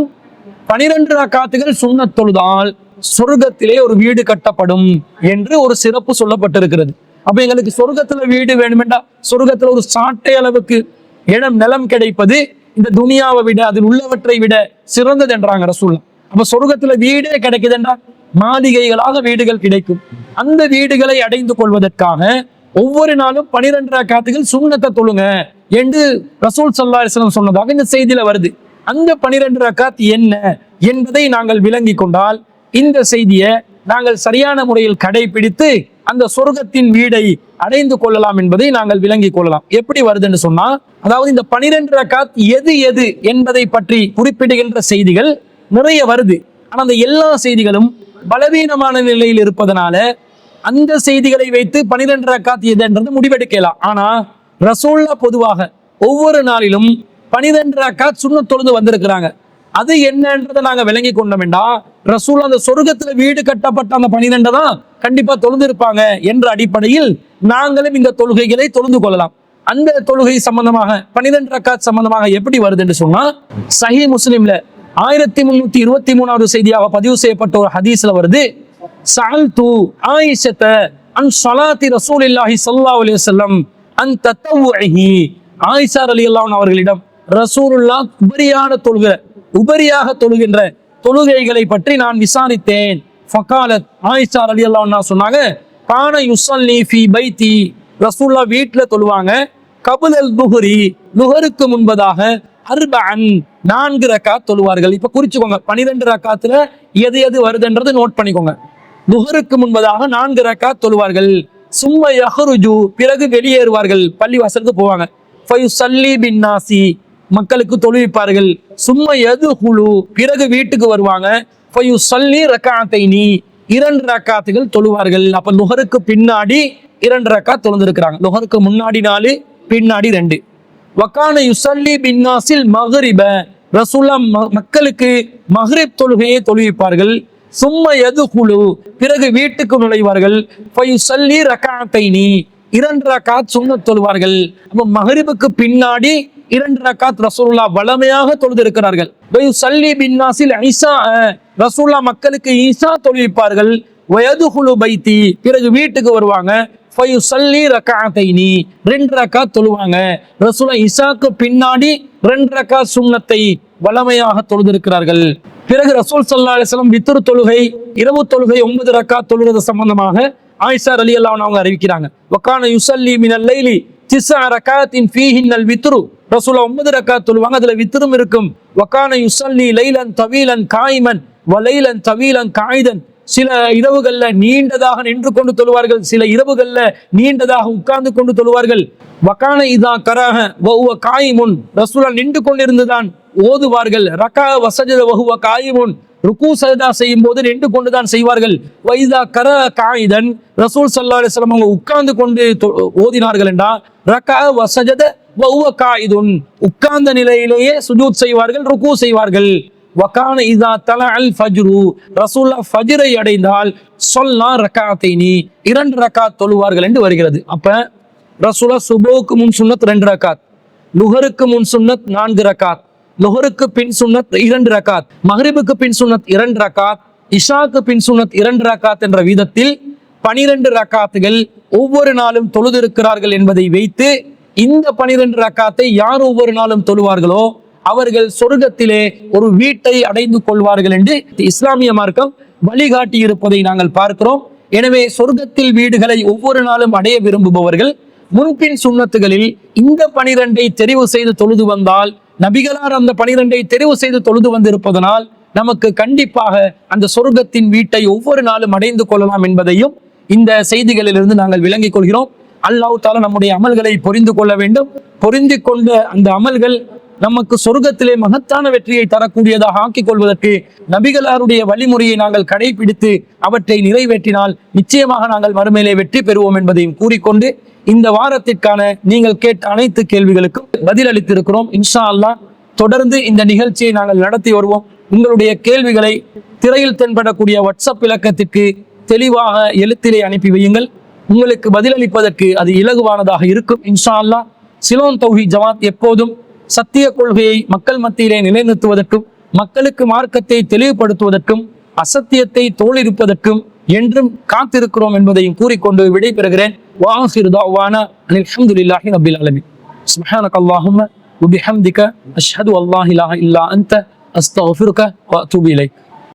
12 ரக்காத்துகள் சுன்னத் தொழுதால் சொர்க்கத்திலே ஒரு வீடு கட்டப்படும் என்று ஒரு சிறப்பு சொல்லப்பட்டிருக்கிறது. அப்ப எங்களுக்கு சொர்க்கத்துல வீடு வேணுமெண்டா, சொர்க்கத்துல ஒரு சாட்டை அளவுக்கு இடம் நிலம் கிடைப்பது இந்த துனியாவை விட, அதில் உள்ளவற்றை விட சிறந்தது என்றாங்க ரசூலுல்லாஹ். அப்ப சொர்க்கத்துல வீடே கிடைக்குது என்றால் மாளிகைகளாக வீடுகள் கிடைக்கும். அந்த வீடுகளை அடைந்து கொள்வதற்காக ஒவ்வொரு நாளும் 12 ரக்காத்துகள் சுன்னத்தை தொழுங்க என்று ரசூல் ஸல்லல்லாஹு அலைஹி வஸல்லம் சொன்னதாக இந்த செய்தியில வருது. அந்த 12 ரக்காத் என்ன என்பதை நாங்கள் விளங்கி கொண்டால் இந்த செய்தியை நாங்கள் சரியான முறையில் கடைபிடித்து அந்த சொர்க்கத்தின் வீடை அடைந்து கொள்ளலாம் என்பதை நாங்கள் விளங்கிக் கொள்ளலாம். எப்படி வருதுன்னு சொன்னா, அதாவது இந்த 12 ரக்காத் எது எது என்பதை பற்றி குறிப்பிடுகின்ற செய்திகள் நிறைய வருது. ஆனா அந்த எல்லா செய்திகளும் பலவீனமான நிலையில் இருப்பதனால அந்த செய்திகளை வைத்து 12 ரக்காத் எதுன்றது முடிவெடுக்கலாம். ஆனா ரசூலுல்லாஹ் பொதுவாக ஒவ்வொரு நாளிலும் 12 ரக்காத் சுன்னத் தொழுது வந்திருக்கிறாங்க. அது என்னன்றதை நாங்க விளங்கி கொண்டோம்டா, ரசூலுல்லாஹ் அந்த சொர்க்கத்துல வீடு கட்டப்பட்ட அந்த 12 தான் கண்டிப்பா தொழுது இருப்பாங்க என்ற அடிப்படையில் நாங்களும் இந்த தொழுகைகளை தொழுது கொள்ளலாம். அந்த தொழுகை சம்பந்தமாக 12 ரக்காத் சம்பந்தமாக எப்படி வருது என்று சொன்னா, சஹீஹ் முஸ்லிம்ல 1323வது செய்தியாக பதிவு செய்யப்பட்ட ஒரு ஹதீஸ்ல வருது, சஅல்து ஆயிஷத அன் ஸலாத்தி ரசூலில்லாஹி ஸல்லல்லாஹு அலைஹி வஸல்லம் அன் தத்தவுஹி, ஆயிஷா ரலியல்லாஹு அன்ஹா அவர்களிடம் ரசூலுல்லாஹ் உபரியாக தொழுகின்ற தொழுகைகளை பற்றி நான் விசாரித்தேன். ஃபகாலத், ஆயிஷா ரலியல்லாஹு அன்ஹா சொன்னாங்க, கான யுஸல்லி ஃபீ பைத்தி, ரசூலுல்லாஹ் வீட்ல தொழுவாங்க, கபுலல் துஹரி, லுஹருக்கு முன்பதாக, அர்பஅன் 4 ரக்காத் தொழுவார்கள். இப்ப குறிச்சுக்கோங்க, 12 ரக்காத்துல எது எது வருதுன்றது நோட் பண்ணிக்கோங்க. லுஹருக்கு முன்பதாக 4 ரக்காத் தொழுவார்கள். சும்ம யஹ்ருஜு, பிறகு வெளியேறுவார்கள், பள்ளி வாசலுக்கு போவாங்க. ஃபயுஸல்லி பின்னாசி, மக்களுக்கு தொழுவிப்பார்கள். சும்ம யதுஹுலு, பிறகு வீட்டுக்கு வருவாங்க. ஃபயுஸல்லி ரக்அத்தைனி, 2 ரக்காத்துகள் தொழுவார்கள். அப்ப லுஹருக்கு பின்னாடி 2 ரக்காத் தொழுந்திருக்கிறாங்க. லுஹருக்கு முன்னாடி 4, பின்னாடி 2. வகான யுஸல்லி பின்னாசில் மக்ரிப, ரசூலுல்லாஹ் மக்களுக்கு மக்ரிப் தொழுகையை தொழுவிப்பார்கள். சும்ம யதுகுலு, பிறகு வீட்டுக்கு நுழைவார்கள். ஃபயுஸல்லி ரக்அத்தைனி, 2 ரக்காத் சுன்னத் தொழுவார்கள். அப்ப மக்ரிபுக்கு பின்னாடி 2 ரக்காத் ரசூலுல்லாஹ் வளமையாக தொழுது இருக்கிறார்கள். ஃபயுஸல்லி பின்னாஸில் இஸா, ரசூலுல்லாஹ் மக்களுக்கு ஈசா தொழுவிப்பார்கள். வயதுகுலு பைத்தி, பிறகு வீட்டுக்கு வருவாங்க. ஃபயுஸல்லி ரக்அத்தைனி, 2 ரக்காத் தொழுவாங்க. ரசூலுல்லாஹ் இசாக்கு பின்னாடி 2 ரக்காத் சுன்னத்தை வளமையாக தொழுதிருக்கிறார்கள். பிறகு ரசூல் ஸல்லல்லாஹு அலைஹி வஸல்லம் வித்ர் தொழுகை, இரவு தொழுகை 9 ரக்காத் தொழுவது சம்பந்தமாக ஆயிஷா ரலியல்லாஹு அன்ஹா அவங்க அறிவிக்கிறாங்க. வகான யுஸல்லி மினல் லைலி 9 ரக்காத்தின் ஃபீஹின்னல் வித்ரு, ரசூலுல்லாஹ் 9 ரக்காத் தொழுவாங்க, அதுல வித்ரும் இருக்கும். வகான யுஸல்லி லைலன் தவீலன் காயிமன் வ லைலன் தவீலன் காயிதன், சில இரவுகள்ல நீண்டதாக நின்று கொண்டு தொழுவார்கள், சில இரவுகள்ல நீண்டதாக உட்கார்ந்து கொண்டு தொழுவார்கள். வகான இதா கராஹ வஹுவ காயிமுன், ரசூலுல்லாஹ் நின்று கொண்டிருந்துதான் ஓதுவார்கள். ரகா வஸஜத வஹுவ காயிமுன், ருக்கு சஜதா செய்யும் போது நின்று கொண்டுதான் செய்வார்கள். வைதா கர காயிதன், ரசூல் ஸல்லல்லாஹு அலைஹி வஸல்லம் அவங்க உட்கார்ந்து கொண்டு ஓதினார்கள் என்றால் ரகா வஸஜத வஹுவ காயிதுன், உட்கார்ந்த நிலையிலேயே சுஜூத் செய்வார்கள், ருக்கு செய்வார்கள். வகான இதா தலஅல் ஃபஜ்ரு, ரசூலுல்லாஹ் ஃபஜ்ரை அடைந்தால் ஸல்லா ரக்அத்தைனி, 2 ரக்காத் தொழுவார்கள் என்று வருகிறது. அப்ப ரசூலுல்லாஹ் சுபுக்கு முன் சுன்னத் 2 ரக்காத், லுஹருக்கு முன் சுன்னத் 4 ரக்காத், லுஹருக்கு பின் சுன்னத் 2 ரக்காத், மக்ரிபுக்கு பின் சுன்னத் 2 ரக்காத், இஷாக்கு பின் சுன்னத் 2 ரக்காத் என்ற வீதத்தில் 12 ரக்காத்துகள் ஒவ்வொரு நாளும் தொழுதிருக்கிறார்கள் என்பதை வைத்து இந்த 12 ரக்காத்தை யார் ஒவ்வொரு நாளும் தொழுவார்களோ அவர்கள் சொர்க்கத்திலே ஒரு வீட்டை அடைந்து கொள்வார்கள் என்று இஸ்லாமிய மார்க்கம் வழிகாட்டி இருப்பதை நாங்கள் பார்க்கிறோம். எனவே சொர்க்கத்தில் வீடுகளை ஒவ்வொரு நாளும் அடைய விரும்புபவர்கள் முன்பின் சுன்னத்துகளில் இந்த 12ஐ தெரிவு செய்து தொழுது வந்தால், நபிகளார் அந்த 12ஐ தெரிவு செய்து தொழுது வந்திருப்பதனால் நமக்கு கண்டிப்பாக அந்த சொர்க்கத்தின் வீட்டை ஒவ்வொரு நாளும் அடைந்து கொள்ளலாம் என்பதையும் இந்த செய்திகளிலிருந்து நாங்கள் விளங்கிக் கொள்கிறோம். அல்லாஹ் தஆலா நம்முடைய அமல்களை பொரிந்து கொள்ள வேண்டும். பொருந்தி கொண்ட அந்த அமல்கள் நமக்கு சொர்க்கத்திலே மகத்தான வெற்றியை தரக்கூடியதாக ஆக்கிக் கொள்வதற்கு நபிகளாருடைய வழிமுறையை நாங்கள் கடைபிடித்து அவற்றை நிறைவேற்றினால் நிச்சயமாக நாங்கள் மறுமையிலே வெற்றி பெறுவோம் என்பதையும் கூறிக்கொண்டு இந்த வாரத்திற்கான நீங்கள் கேட்ட அனைத்து கேள்விகளுக்கும் பதில் அளித்திருக்கிறோம். இன்ஷா அல்லாஹ் தொடர்ந்து இந்த நிகழ்ச்சியை நாங்கள் நடத்தி வருவோம். உங்களுடைய கேள்விகளை திரையில் தென்படக்கூடிய வாட்ஸ்அப் இலக்கத்திற்கு தெளிவாக எழுத்திலே அனுப்பி வையுங்கள். உங்களுக்கு பதிலளிப்பதற்கு அது இலகுவானதாக இருக்கும். இன்ஷா அல்லாஹ் சிலோன் தௌஹீத் ஜமாத் எப்போதும் சத்திய கொள்கையை மக்கள் மத்தியிலே நிலைநிறுத்துவதற்கும், மக்களுக்கு மார்க்கத்தை தெளிவுபடுத்துவதற்கும், அசத்தியத்தை தோளிருப்பதற்கும் என்றும் காத்திருக்கிறோம் என்பதையும் கூறிக்கொண்டு விடைபெறுகிறேன். வாஹிரு தஅவானா அனில் ஹம்துலில்லாஹி ரப்பில் ஆலமீன். சுப்ஹானக அல்லாஹும்ம வ பிஹம்திக அஷ்ஹது அல்லா இலாஹா இல்லா அன்த அஸ்தக்ஃபிருக வ அத்தூபு இலைக்.